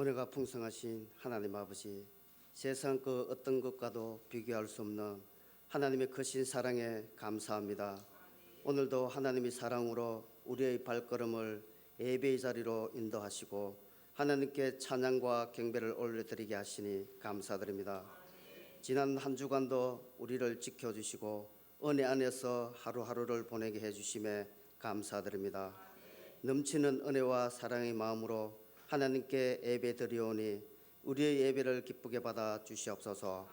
은혜가 풍성하신 하나님 아버지, 세상 그 어떤 것과도 비교할 수 없는 하나님의 크신 사랑에 감사합니다. 오늘도 하나님의 사랑으로 우리의 발걸음을 예배의 자리로 인도하시고 하나님께 찬양과 경배를 올려드리게 하시니 감사드립니다. 지난 한 주간도 우리를 지켜주시고 은혜 안에서 하루하루를 보내게 해주심에 감사드립니다. 넘치는 은혜와 사랑의 마음으로 하나님께 예배 드리오니 우리의 예배를 기쁘게 받아 주시옵소서.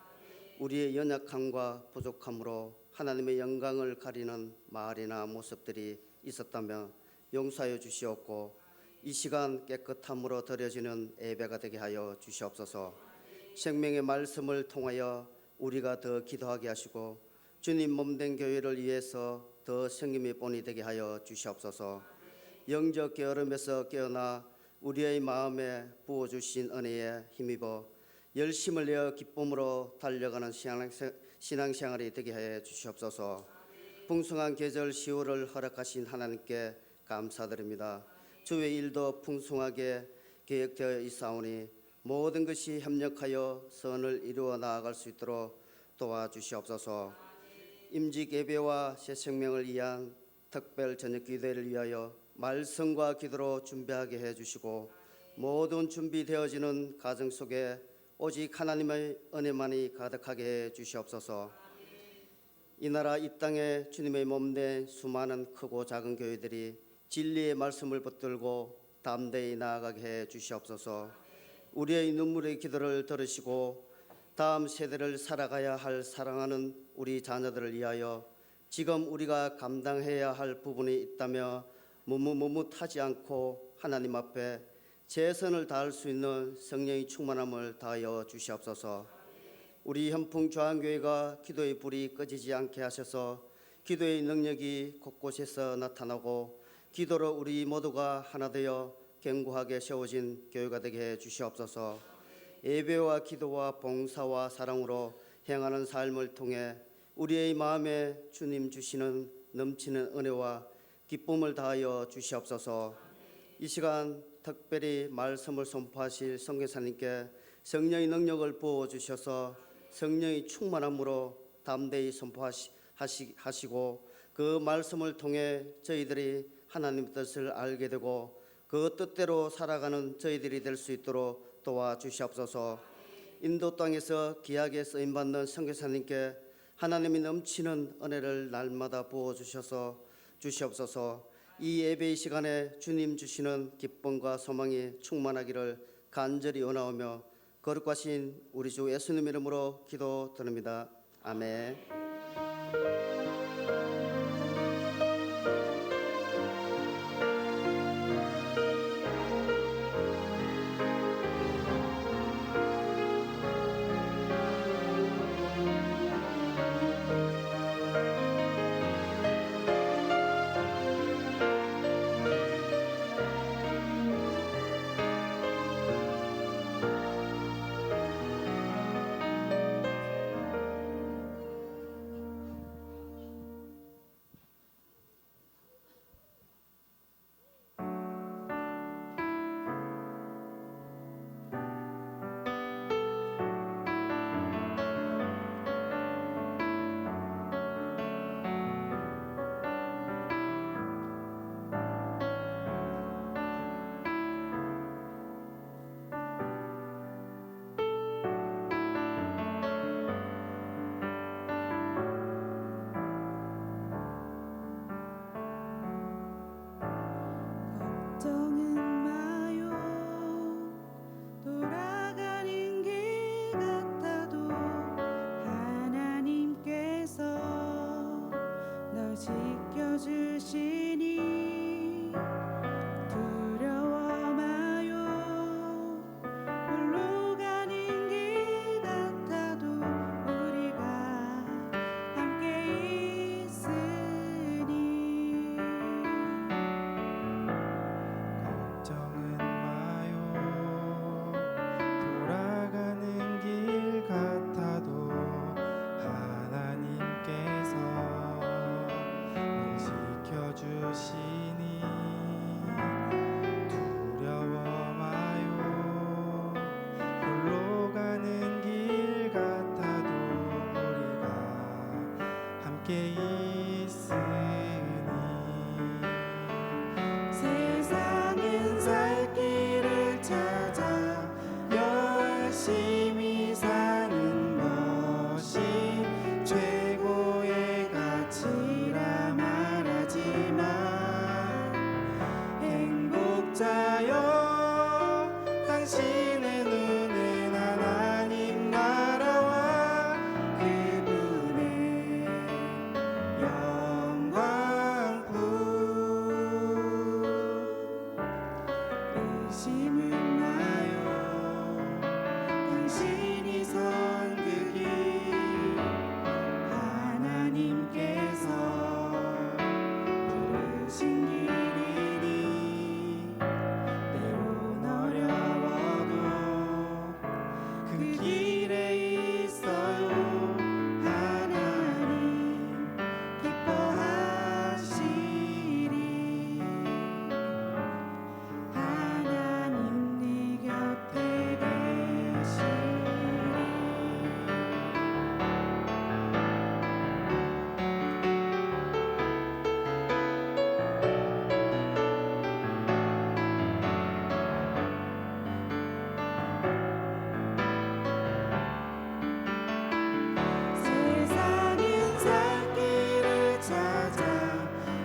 우리의 연약함과 부족함으로 하나님의 영광을 가리는 말이나 모습들이 있었다면 용서하여 주시옵고 이 시간 깨끗함으로 드려지는 예배가 되게 하여 주시옵소서. 생명의 말씀을 통하여 우리가 더 기도하게 하시고 주님 몸된 교회를 위해서 더 성김이 본이 되게 하여 주시옵소서. 영적 게으름에서 깨어나 우리의 마음에 부어주신 은혜에 힘입어 열심을 내어 기쁨으로 달려가는 신앙생활이 되게 해 주시옵소서. 풍성한 계절 10월을 허락하신 하나님께 감사드립니다. 주의 일도 풍성하게 계획되어 있사오니 모든 것이 협력하여 선을 이루어 나아갈 수 있도록 도와주시옵소서. 임직 예배와 새 생명을 위한 특별 저녁 기도를 위하여 말씀과 기도로 준비하게 해주시고 모든 준비되어지는 가정 속에 오직 하나님의 은혜만이 가득하게 해주시옵소서. 이 나라 이 땅에 주님의 몸된 수많은 크고 작은 교회들이 진리의 말씀을 붙들고 담대히 나아가게 해주시옵소서. 우리의 눈물의 기도를 들으시고 다음 세대를 살아가야 할 사랑하는 우리 자녀들을 위하여 지금 우리가 감당해야 할 부분이 있다며 머뭇하지 않고 하나님 앞에 최선을 다할 수 있는 성령의 충만함을 다하여 주시옵소서. 우리 현풍조항교회가 기도의 불이 꺼지지 않게 하셔서 기도의 능력이 곳곳에서 나타나고 기도로 우리 모두가 하나 되어 견고하게 세워진 교회가 되게 해 주시옵소서. 예배와 기도와 봉사와 사랑으로 행하는 삶을 통해 우리의 마음에 주님 주시는 넘치는 은혜와 기쁨을 다하여 주시옵소서. 이 시간 특별히 말씀을 선포하실 선교사님께 성령의 능력을 부어주셔서 성령의 충만함으로 담대히 선포하시고 그 말씀을 통해 저희들이 하나님의 뜻을 알게 되고 그 뜻대로 살아가는 저희들이 될 수 있도록 도와주시옵소서. 인도 땅에서 귀하게 쓰임받는 선교사님께 하나님이 넘치는 은혜를 날마다 부어주셔서 주시옵소서. 이 예배의 시간에 주님 주시는 기쁨과 소망이 충만하기를 간절히 원하오며 거룩하신 우리 주 예수님 이름으로 기도드립니다. 아멘. 주시니 함께 있으니 세상은 살 길을 찾아 열심히 사는 것이 최고의 가치라 말하지만 행복자여 당신의 눈엔 하나님 나라와 그분의 영광뿐 의심은 나요 당신이 선극이 하나님께서 부르신 일이니 때론 어려워도 그 길에 있어요 하나님 기뻐하시리 하나님 네 곁에 계시리 세상은 살 길을 찾아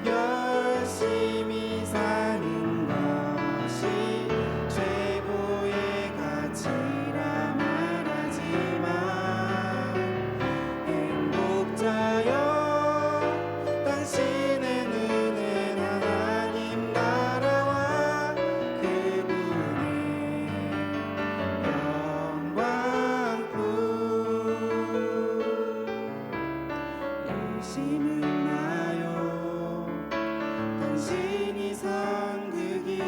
열심히 사는 것이 최고의 가치라 말하지만 행복자여 당신의 눈엔 하나님 나라와 그분의 영광뿐 의심은 나요 당신이 선극이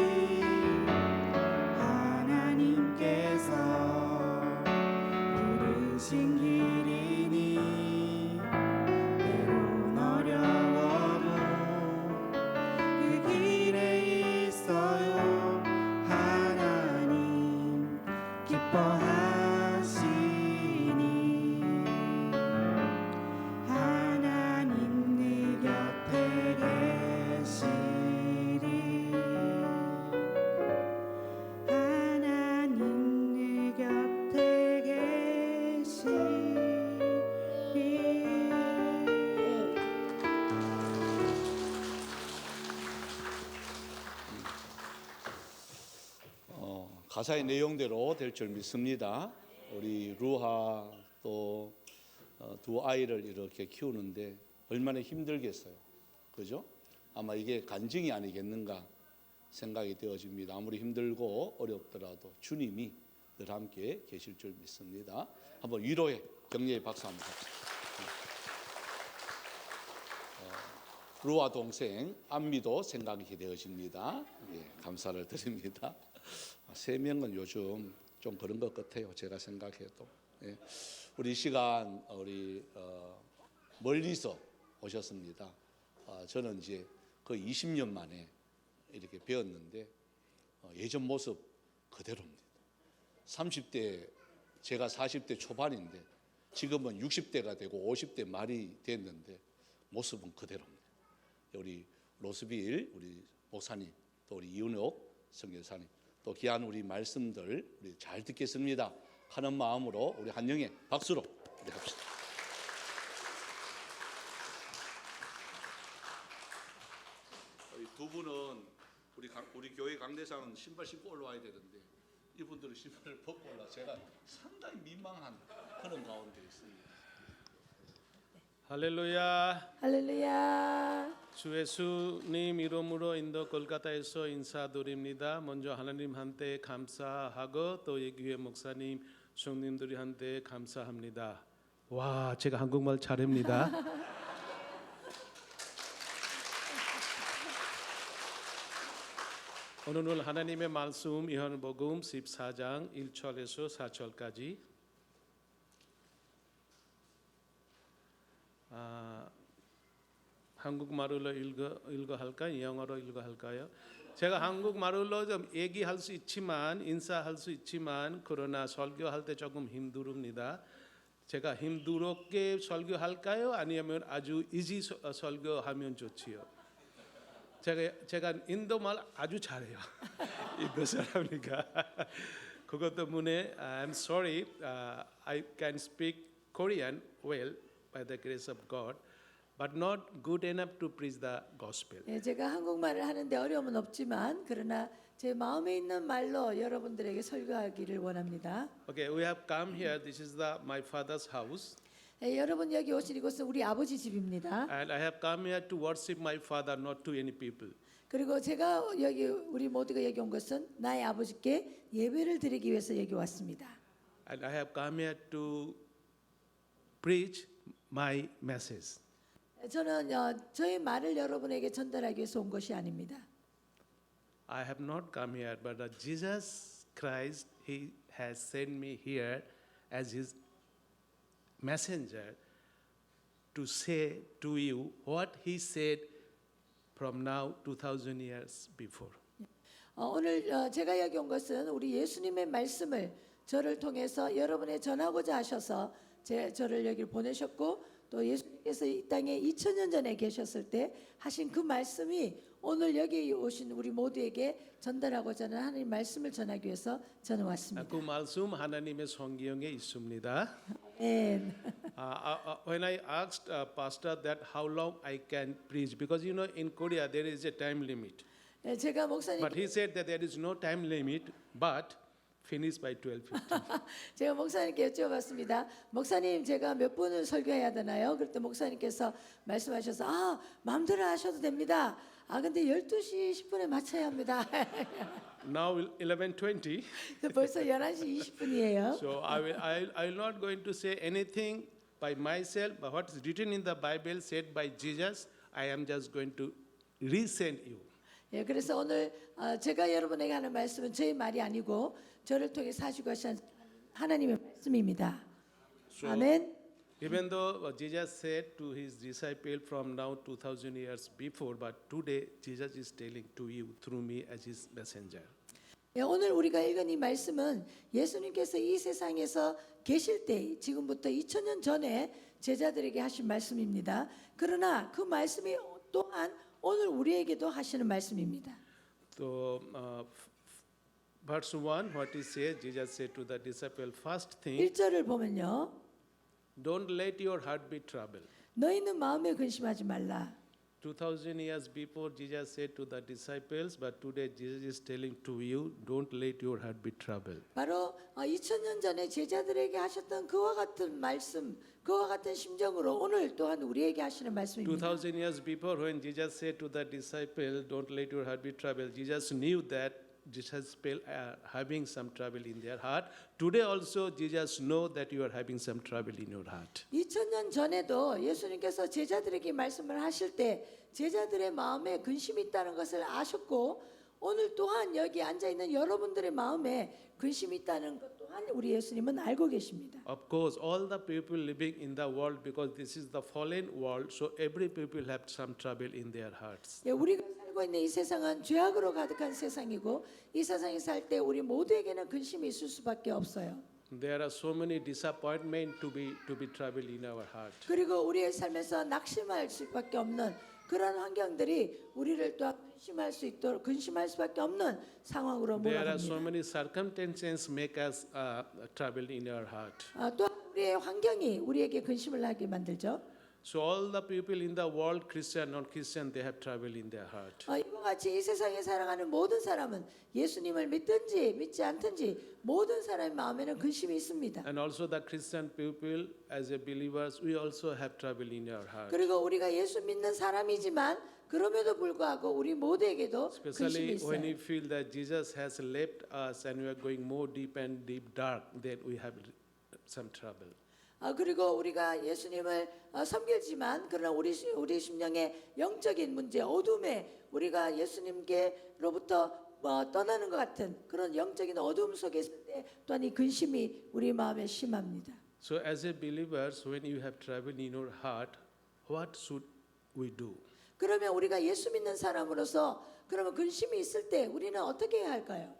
하나님께서 부르신 길이니 때론 어려워도 그 길에 있어요 하나님 기뻐하시니 하나님 네 곁에 계시리 하나님 네 곁에 계시리 가사의 내용대로 될 줄 믿습니다. 우리 루하 또 두 아이를 이렇게 키우는데 얼마나 힘들겠어요. 그죠? 아마 이게 간증이 아니겠는가 생각이 되어집니다. 아무리 힘들고 어렵더라도 주님이 늘 함께 계실 줄 믿습니다. 한번 위로의 격려의 박수 한번 합시다. 루아 동생 안미도 생각이 되어집니다. 예, 감사를 드립니다. 세 명은 요즘 좀 그런 것 같아요. 제가 생각해도. 예. 우리 시간 우리 멀리서 오셨습니다. 저는 이제 거의 20년 만에 이렇게 배웠는데 예전 모습 그대로입니다. 30대 제가 40대 초반인데 지금은 60대가 되고 50대 말이 됐는데 모습은 그대로입니다. 우리 로스빌 우리 목사님 또 우리 이은옥 선교사님 또 귀한 우리 말씀들 우리 잘 듣겠습니다 하는 마음으로 우리 한영의 박수로 우리 합시다. 두 분은 우리 교회 강대상은 신발 신고 올라와야 되는데 이분들은 신발을 벗고 올라 제가 상당히 민망한 그런 가운데 있습니다. 할렐루야. 할렐루야. 주 예수님 이름으로 인도 콜카타에서 인사드립니다. 먼저 하나님한테 감사하고 또 이 교회 목사님, 성님들한테 감사합니다. 와, 제가 한국말 잘합니다. 오늘 하나님의 말씀 요한복음 14장 1절에서 4절까지 한국말로 읽어 할까요? 영어로 읽어 할까요? 제가 한국말로 좀 얘기할 수 있지만 인사할 수 있지만 그러나 설교할 때 조금 힘듭니다. 제가 힘들게 설교할까요? 아니면 아주 이지 설교하면 좋지요? 제가 인도 말 아주 잘해요. 인도 사람이니까. 그것 때문에 I'm sorry, I can speak Korean well by the grace of God, but not good enough to preach the gospel. 예, 제가 한국말을 하는데 어려움은 없지만 그러나 제 마음에 있는 말로 여러분들에게 설교하기를 원합니다. Okay, we have come here. This is my father's house, 예, 여러분 여기 오신 이곳은 우리 아버지 집입니다. and I have come here to worship my father, not to any people. 그리고 제가 여기 우리 모두가 여기 온 것은 나의 아버지께 예배를 드리기 위해서 여기 왔습니다. And I have come here to preach my message. 저는 저의 말을 여러분에게 전달하기 위해서 온 것이 아닙니다. I have not come here, but Jesus Christ, He has sent me here as His messenger to say to you what He said from now 2,000 years before. 오늘 제가 여기 온 것은 우리 예수님의 말씀을 저를 통해서 여러분에 전하고자 하셔서 저를 여기 보내셨고 또 예수님께서 이 땅에 2000년 전에 계셨을 때 하신 그 말씀이 오늘 여기 오신 우리 모두에게 전달하고자 하는 하나님의 말씀을 전하기 위해서 저는 왔습니다. 그 말씀 하나님의 성경에 있습니다. 네. When I asked pastor that how long I can preach, because you know in Korea there is a time limit, 네, 제가 목사님 but he said that there is no time limit, but finish by 12:15. 제가 목사님께 여쭤봤습니다. 목사님 제가 몇 분을 설교해야 되나요? 그때 목사님께서 말씀하셔서 마음대로 하셔도 됩니다. 근데 12시 10분에 마쳐야 합니다. Now 11:20. 벌써 11시 20분이에요. So I will not going to say anything by myself, but what is written in the Bible said by Jesus, I am just going to resend you. 예, 그래서 오늘 제가 여러분에게 하는 말씀은 저의 말이 아니고 저를 통해 사시고 하신 하나님의 말씀입니다. So 아멘. even though Jesus said to his disciple from now 2,000 years before, but today Jesus is telling to you through me as his messenger. 예, 오늘 우리가 읽은 이 말씀은 예수님께서 이 세상에서 계실 때 지금부터 2000년 전에 제자들에게 하신 말씀입니다. 그러나 그 말씀이 또한 오늘 우리에게도 하시는 말씀입니다. So verse 1, what he says, Jesus said to the disciple, first thing, 1절을 보면요. don't let your heart be troubled. 너희는 마음에 근심하지 말라. 2,000 years before, Jesus said to the disciples, but today Jesus is telling to you, don't let your heart be troubled. 바로 2000년 전에 제자들에게 하셨던 그와 같은 말씀, 그와 같은 심정으로 오늘 또한 우리에게 하시는 말씀입니다. 2,000 years before, when Jesus said to the disciples, don't let your heart be troubled, Jesus knew that disciples are having some trouble in their heart. Today also, Jesus knows that you are having some trouble in your heart. 2000년 전에도 예수님께서 제자들에게 말씀을 하실 때 제자들의 마음에 근심이 있다는 것을 아셨고 오늘 또한 여기 앉아 있는 여러분들의 마음에 근심이 있다는 것 또한 우리 예수님은 알고 계십니다. Of course, all the people living in the world, because this is the fallen world, so every people have some trouble in their hearts. 예, 우리가 살고 있는 이 세상은 죄악으로 가득한 세상이고 이 세상에 살 때 우리 모두에게는 근심이 있을 수밖에 없어요. There are so many disappointments to be trouble in our heart. 그리고 우리의 삶에서 낙심할 수밖에 없는 그런 환경들이 우리를 또한 근심할 수밖에 없는 상황으로 There are so 몰아갑니다. many circumstances make us trouble in our heart. 또한 우리의 환경이 우리에게 근심을 하게 만들죠. So all the people in the world, Christian, non-Christian, they have trouble in their heart. 이와 같이 이 세상에 살아가는 모든 사람은 예수님을 믿든지 믿지 않든지 모든 사람의 마음에는 근심이 있습니다. And also the Christian people, as a believers, we also have trouble in our heart. 그리고 우리가 예수 믿는 사람이지만 그럼에도 불구하고 우리 모두에게도 근심이 Especially when we 있어요. feel that Jesus has left us and we are going more deep and deep dark, then we have some trouble. 그리고 우리가 예수님을 섬기지만 그러나 우리 심령의 영적인 문제, 어둠에 우리가 예수님께로부터 떠나는 것 같은 그런 영적인 어둠 속에 있을 때 또한 이 근심이 우리 마음에 심합니다. So as a believers, when you have trouble in your heart, what should we do? 그러면 우리가 예수 믿는 사람으로서 그러면 근심이 있을 때 우리는 어떻게 해야 할까요?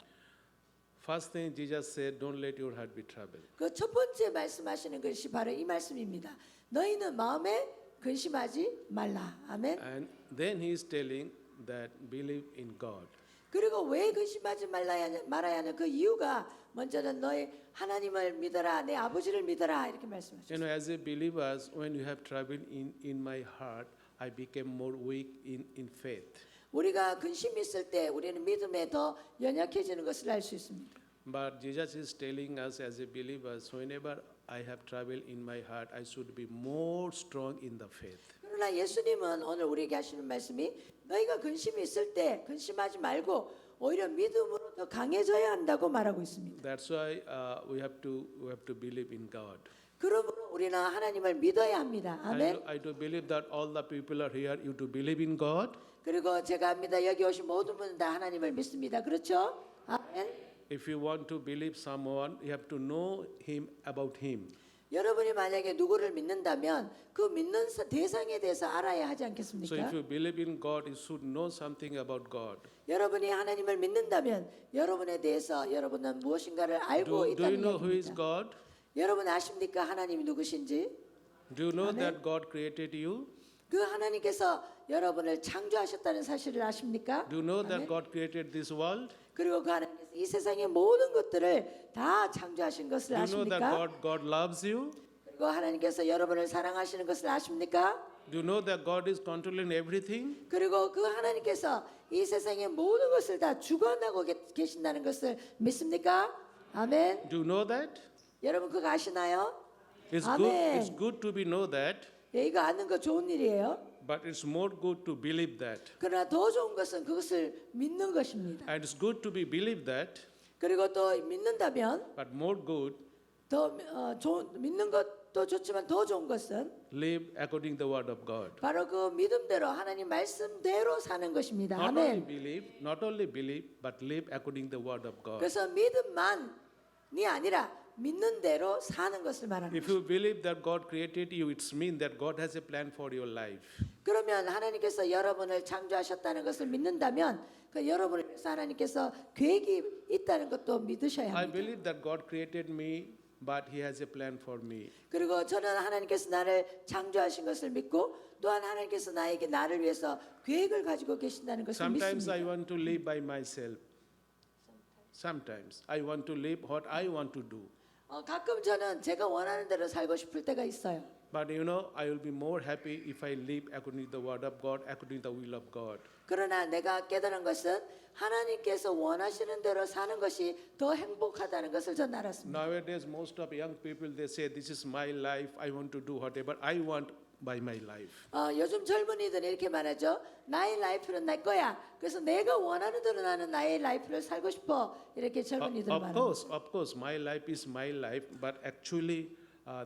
First thing Jesus said, don't let your heart be troubled. 그 첫 번째 말씀하시는 것이 바로 이 말씀입니다. 너희는 마음에 근심하지 말라. 아멘. And then he is telling that believe in God. 그리고 왜 근심하지 말아야 하는 그 이유가 먼저는 너희 하나님을 믿어라, 내 아버지를 믿어라 이렇게 You 말씀하셨어요. know, as a believers, when you have trouble in my heart, I became more weak in faith. 우리가 근심이 있을 때 우리는 믿음에 더 연약해지는 것을 알 수 있습니다. But Jesus is telling us as a believers, whenever I have trouble in my heart, I should be more strong in the faith. 그러나 예수님은 오늘 우리에게 하시는 말씀이 너희가 근심이 있을 때 근심하지 말고 오히려 믿음으로 더 강해져야 한다고 말하고 있습니다. That's why we have to believe in God. 그러므로 우리는 하나님을 믿어야 합니다. 아멘. I do believe that all the people are here. You to believe in God. 그리고 제가 합니다. 여기 오신 모든 분은 다 하나님을 믿습니다. 그렇죠? 아멘. If you want to believe someone, you have to know him about him. 여러분이 만약에 누구를 믿는다면 그 믿는 대상에 대해서 알아야 하지 So 않겠습니까? if you believe in God, you should know something about God. 여러분이 하나님을 믿는다면 여러분에 대해서 여러분은 무엇인가를 알고 Do you 있다는 know who is 얘기입니다. God? 여러분 아십니까? 하나님이 누구신지? Do you know Amen. that God created you? 그 하나님께서 여러분을 창조하셨다는 사실을 아십니까? Do you know that 아멘. God created this world? 그리고 그 하나님께서 이 세상의 모든 것들을 다 창조하신 것을 Do you know that 아십니까? God loves you? 그리고 하나님께서 여러분을 사랑하시는 것을 아십니까? Do you know that God is controlling everything? 그리고 그 하나님께서 이 세상의 모든 것을 다 주관하고 계신다는 것을 믿습니까? 아멘. Do you know that? 여러분 그거 아시나요? It's 아멘. good to be know that, 예, 이거 아는 거 좋은 일이에요. but it's more good to believe that. 그러나 더 좋은 것은 그것을 믿는 것입니다. And it's good to be believe that, 그리고 또 믿는다면 but more good 더 믿는 것도 좋지만 더 좋은 것은 live according the word of God. 바로 그 믿음대로 하나님 말씀대로 사는 것입니다. 아멘. Not only believe, but live according the word of God. 그래서 믿음만이 아니라 믿는 대로 사는 것을 말하는 If 것입니다. you believe that God created you, it's mean that God has a plan for your life. 그러면 하나님께서 여러분을 창조하셨다는 것을 믿는다면 그 여러분을 위해서 하나님께서 계획이 있다는 것도 믿으셔야 I 합니다. believe that God created me, but He has a plan for me. 그리고 저는 하나님께서 나를 창조하신 것을 믿고 또한 하나님께서 나를 위해서 계획을 가지고 계신다는 것을 Sometimes I 믿습니다. want to live by myself. Sometimes I want to live what I want to do. 가끔 저는 제가 원하는 대로 살고 싶을 때가 있어요. But you know, I will be more happy if I live according to the word of God, according to the will of God. 그러나 내가 깨달은 것은 하나님께서 원하시는 대로 사는 것이 더 행복하다는 것을 전 알았습니다. Nowadays, most of young people they say, "This is my life. I want to do whatever I want by my life." 요즘 젊은이들은 이렇게 말하죠. 나의 라이프는 내 거야. 그래서 내가 원하는 대로 나는 나의 라이프를 살고 싶어. 이렇게 젊은이들 말합니다. Of course, my life is my life, but actually,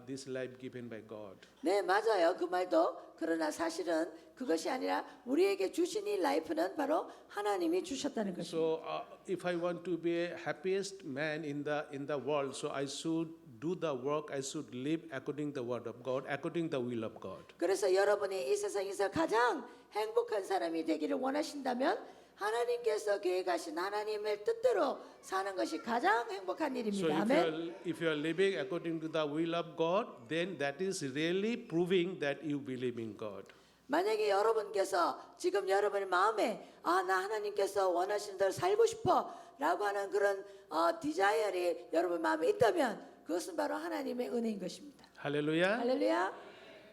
this life given by God. 네, 맞아요. 그 말도. 그러나 사실은 그것이 아니라 우리에게 주신 이 라이프는 바로 하나님이 주셨다는 것입니다. So, if I want to be a happiest man in the world, so I should do the work. I should live according the word of God, according the will of God. 그래서 여러분이 이 세상에서 가장 행복한 사람이 되기를 원하신다면 하나님께서 계획하신 하나님의 뜻대로 사는 것이 가장 행복한 So, 일입니다. 아멘. if you are living according to the will of God, then that is really proving that you believe in God. 만약에 여러분께서 지금 여러분의 마음에 나 하나님께서 원하시는 대로 살고 싶어 라고 하는 그런 디자이어이 여러분 마음에 있다면 그것은 바로 하나님의 은혜인 것입니다. Hallelujah. 할렐루야.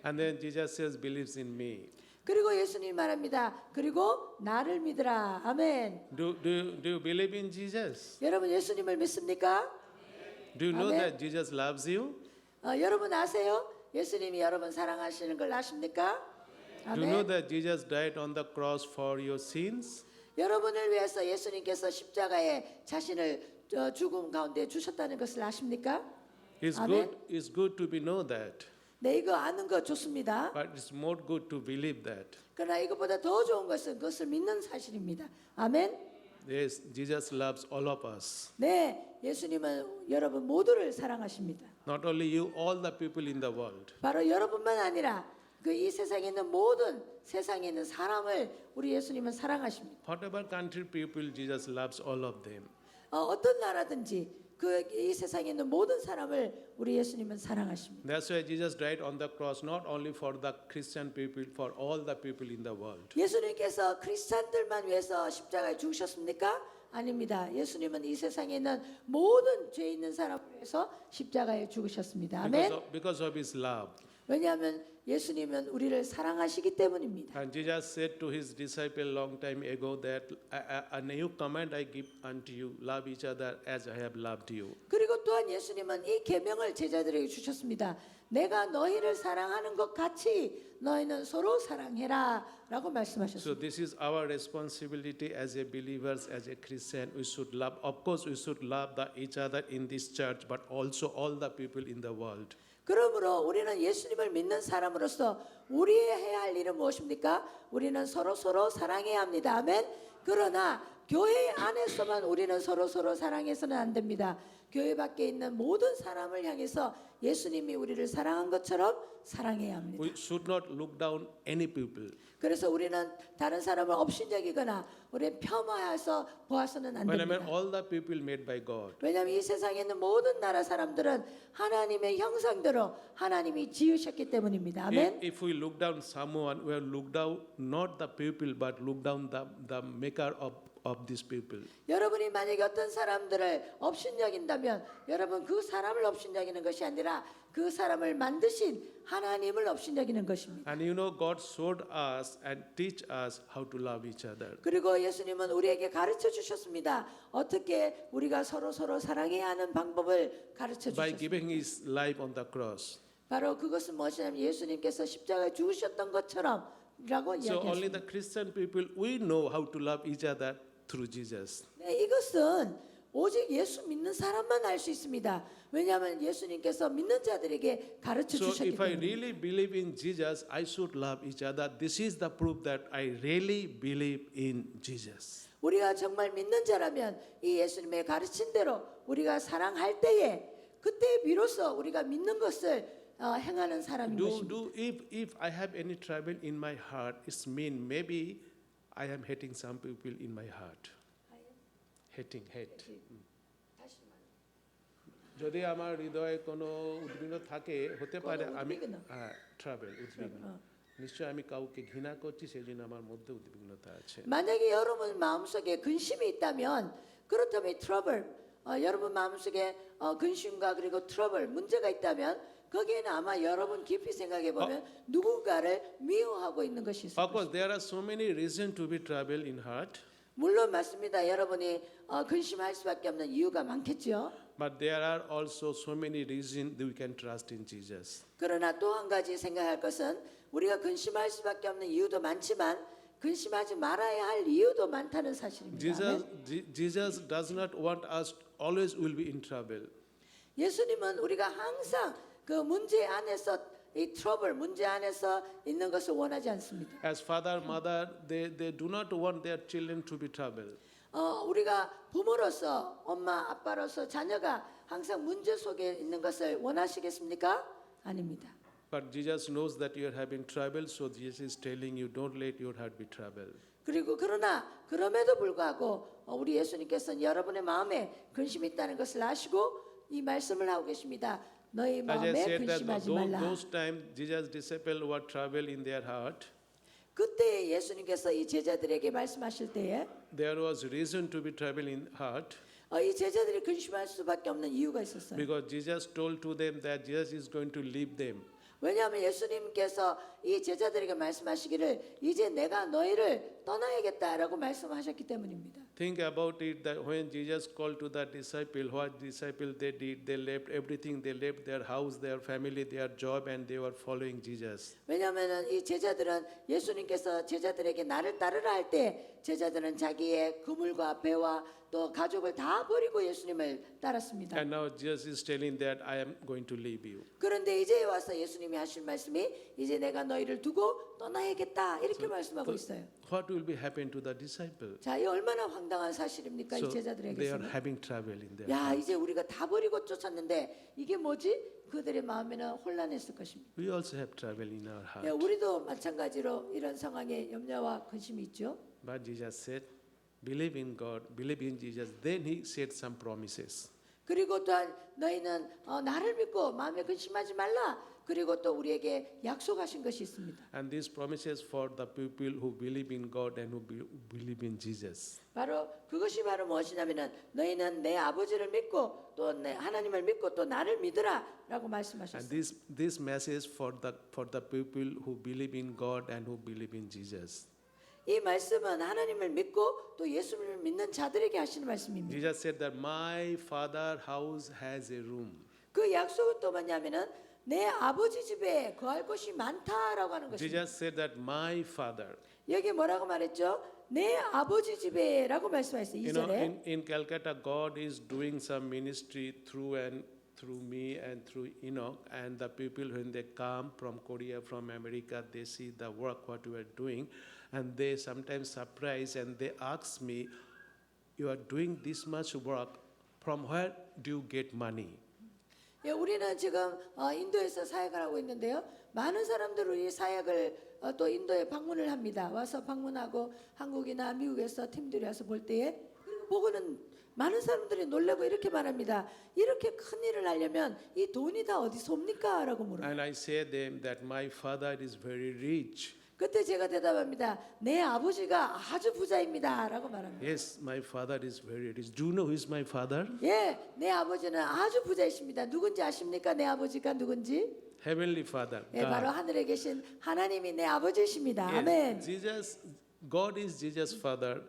And then Jesus says, believes in me. 그리고 예수님이 말합니다. 그리고 나를 믿으라. 아멘. Do you believe in Jesus? 여러분 예수님을 믿습니까? Do you know Amen. that Jesus loves you? 여러분 아세요? 예수님이 여러분 사랑하시는 걸 아십니까? Do you know 아멘. that Jesus died on the cross for your sins? 여러분을 위해서 예수님께서 십자가에 자신을 죽음 가운데 주셨다는 것을 아십니까? Amen. It's good to be know that, 네, 이거 아는 거 좋습니다. but it's more good to believe that. 그러나 이것보다 더 좋은 것은 그것을 믿는 사실입니다. 아멘. Yes, Jesus loves all of us. 네, 예수님은 여러분 모두를 사랑하십니다. Not only you, all the people in the world. 바로 여러분만 아니라 그 이 세상에 있는 모든 세상에 있는 사람을 우리 예수님은 사랑하십니다. Whatever country people, Jesus loves all of them. 어떤 나라든지 그 이 세상에 있는 모든 사람을 우리 예수님은 사랑하십니다. That's why Jesus died on the cross not only for the Christian people, for all the people in the world. 예수님께서 크리스찬들만 위해서 십자가에 죽으셨습니까? 아닙니다. 예수님은 이 세상에 있는 모든 죄 있는 사람을 위해서 십자가에 죽으셨습니다. 아멘. Because of his love. 왜냐하면 예수님은 우리를 사랑하시기 때문입니다. And Jesus said to his disciple long time ago that a new command I give unto you, love each other as I have loved you. 그리고 또한 예수님은 이 계명을 제자들에게 주셨습니다. 내가 너희를 사랑하는 것 같이 너희는 서로 사랑해라라고 So 말씀하셨습니다. this is our responsibility as a believers, as a Christian. We should love. Of course, we should love each other in this church, but also all the people in the world. 그러므로 우리는 예수님을 믿는 사람으로서 우리의 해야 할 일은 무엇입니까? 우리는 서로 사랑해야 합니다. 아멘. 그러나 교회 안에서만 우리는 서로 사랑해서는 안 됩니다. 교회 밖에 있는 모든 사람을 향해서 예수님이 우리를 사랑한 것처럼 사랑해야 합니다. We should not look down any people. 그래서 우리는 다른 사람을 업신여기거나 우리는 폄하해서 보아서는 안 When I mean 됩니다. all the people made by God. 왜냐하면 이 세상에 있는 모든 나라 사람들은 하나님의 형상대로 하나님이 지으셨기 때문입니다. 아멘. If we look down someone, we will look down not the people, but look down the maker of these people. 여러분이 만약에 어떤 사람들을 업신여긴다면 여러분 그 사람을 업신여기는 것이 아니라 그 사람을 만드신 하나님을 업신여기는 것입니다. And you know, God showed us and teach us how to love each other. 그리고 예수님은 우리에게 가르쳐 주셨습니다. 어떻게 우리가 서로 사랑해야 하는 방법을 가르쳐 By 주셨습니다. giving his life on the cross. 바로 그것은 무엇이냐면 예수님께서 십자가에 죽으셨던 것처럼라고 So only 이야기했습니다. the Christian people, we know how to love each other through Jesus. 네, 이것은 오직 예수 믿는 사람만 알 수 있습니다. 왜냐하면 예수님께서 믿는 자들에게 가르쳐 So 주셨기 if I 때문에. really believe in Jesus, I should love each other. This is the proof that I really believe in Jesus. 우리가 정말 믿는 자라면 이 예수님의 가르친 대로 우리가 사랑할 때에 그때 비로소 우리가 믿는 것을 행하는 사람인 것입니다. If I have any trouble in my heart, it's mean maybe I am hating some people in my heart. hate. যদি আমার হৃদয়ে কোনো উদ্বিগ্ন থাকে হতে পারে আমি ট্রাভেল উদ্বিগ্ন নিশ্চয় আমি কাউকে ঘৃণা করছি সেজন্য আমার মধ্যে উদ্বিগ্নতা আছে 만약에 여러분 마음속에 근심이 있다면 그렇다면 트러블 여러분 마음속에 근심과 그리고 트러블 문제가 있다면 거기에는 아마 여러분 깊이 생각해 보면 누군가를 미워하고 있는 것이 있을 Of course 것입니다. there are so many reasons to be trouble in heart 물론 맞습니다. 여러분이 근심할 수밖에 없는 이유가 많겠죠. but there are also so many reasons that we can trust in Jesus. 그러나 또 한 가지 생각할 것은 우리가 근심할 수밖에 없는 이유도 많지만 근심하지 말아야 할 이유도 많다는 사실입니다. Jesus does not want us always will be in trouble. 예수님은 우리가 항상 그 문제 안에서 이 트러블 문제 안에서 있는 것을 원하지 않습니다. As father, mother, they do not want their children to be trouble. 우리가 부모로서 엄마 아빠로서 자녀가 항상 문제 속에 있는 것을 원하시겠습니까? 아닙니다. But Jesus knows that you are having trouble, so Jesus is telling you, don't let your heart be troubled. 그리고 그러나 그럼에도 불구하고 우리 예수님께서는 여러분의 마음에 근심이 있다는 것을 아시고 이 말씀을 하고 계십니다. 너희 As I 마음에 said that 근심하지 말라. those times Jesus' disciples were troubled in their heart. 그때 예수님께서 이 제자들에게 말씀하실 때에 There was reason to be troubled in heart 이 제자들이 근심할 수밖에 없는 이유가 있었어요. because Jesus told to them that Jesus is going to leave them. 왜냐하면 예수님께서 이 제자들에게 말씀하시기를 이제 내가 너희를 떠나야겠다라고 말씀하셨기 때문입니다. Think about it that when Jesus called to the disciple, what disciple they did, they left everything, they left their house, their family, their job, and they were following Jesus. 왜냐하면 이 제자들은 예수님께서 제자들에게 나를 따르라 할 때 제자들은 자기의 그물과 배와 또 가족을 다 버리고 예수님을 따랐습니다. And now Jesus is telling that I am going to leave you. 그런데 이제 와서 예수님이 하신 말씀이 이제 내가 너희를 두고 떠나야겠다 이렇게 말씀하고 있어요. What will be happen to the disciple? 자, 이 얼마나 황당한 사실입니까? So 이 they are 제자들에게서는. having trouble in their 야, heart. 이제 우리가 다 버리고 쫓았는데 이게 뭐지? 그들의 마음에는 혼란했을 것입니다. We also have trouble in our heart. 우리도 마찬가지로 이런 상황에 염려와 근심이 있죠. But Jesus said, believe in God, believe in Jesus. Then he said some promises. 그리고 또한 너희는 나를 믿고 마음에 근심하지 말라. 그리고 또 우리에게 약속하신 것이 있습니다. And these promises for the people who believe in God and who believe in Jesus. 바로 그것이 바로 무엇이냐면은 너희는 내 아버지를 믿고 또 내 하나님을 믿고 또 나를 믿으라라고 And 말씀하셨어요. this message for the people who believe in God and who believe in Jesus. 이 말씀은 하나님을 믿고 또 예수님을 믿는 자들에게 하시는 말씀입니다. Jesus said that my father house has a room. 그 약속은 또 뭐냐면은 내 아버지 집에 거할 곳이 많다라고 하는 것입니다. Jesus said that my father. 여기 뭐라고 말했죠? 내 아버지 집에라고 말씀하셨어요. You know, 2절에. in Calcutta, God is doing some ministry through me and through Enoch, and the people when they come from Korea, from America, they see the work what we are doing, and they sometimes surprise and they ask me, "You are doing this much work. From where do you get money?" 예, 우리는 지금 인도에서 사역을 하고 있는데요. 많은 사람들이 우리 사역을 또 인도에 방문을 합니다. 와서 방문하고 한국이나 미국에서 팀들이 와서 볼 때에 보고는 많은 사람들이 놀라고 이렇게 말합니다. 이렇게 큰 일을 하려면 이 돈이 다 어디서 옵니까? 라고 물어요. And I say them that my father is very rich. 그때 제가 대답합니다. 내 아버지가 아주 부자입니다. 라고 말합니다. Yes, my father is very rich. Do you know who is my father? 예, 내 아버지는 아주 부자이십니다. 누군지 아십니까? 내 아버지가 누군지? Heavenly Father. 예, 바로 하늘에 계신 하나님이 내 아버지이십니다. Yes, 아멘. God is Jesus' father.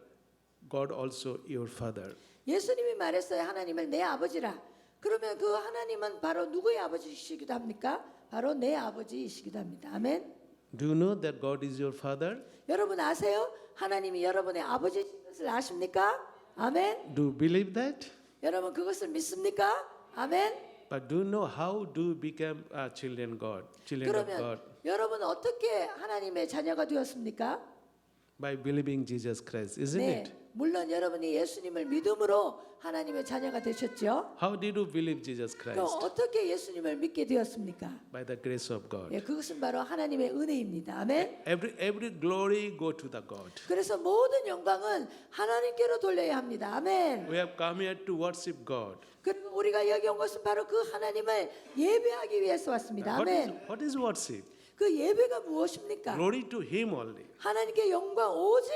God also your father. 예수님이 말했어요. 하나님을 내 아버지라. 그러면 그 하나님은 바로 누구의 아버지이시기도 합니까? 바로 내 아버지이시기도 합니다. 아멘. Do you know that God is your father? 여러분 아세요? 하나님이 여러분의 아버지인 것을 아십니까? 아멘. Do you believe that? 여러분 그것을 믿습니까? 아멘. But do you know how do you become children of God? 그러면 여러분 어떻게 하나님의 자녀가 되었습니까? By believing Jesus Christ, isn't 네, it? 물론 여러분이 예수님을 믿음으로 하나님의 자녀가 되셨죠. How did you believe Jesus 그럼 Christ? 어떻게 예수님을 믿게 되었습니까? By the grace of God. 예, 그것은 바로 하나님의 은혜입니다. 아멘. Every glory go to the God. 그래서 모든 영광은 하나님께로 돌려야 합니다. 아멘. We have come here to worship God. 그리고 우리가 여기 온 것은 바로 그 하나님을 예배하기 위해서 왔습니다. 아멘. What is worship? 그 예배가 무엇입니까? Glory to Him only. 하나님께 영광 오직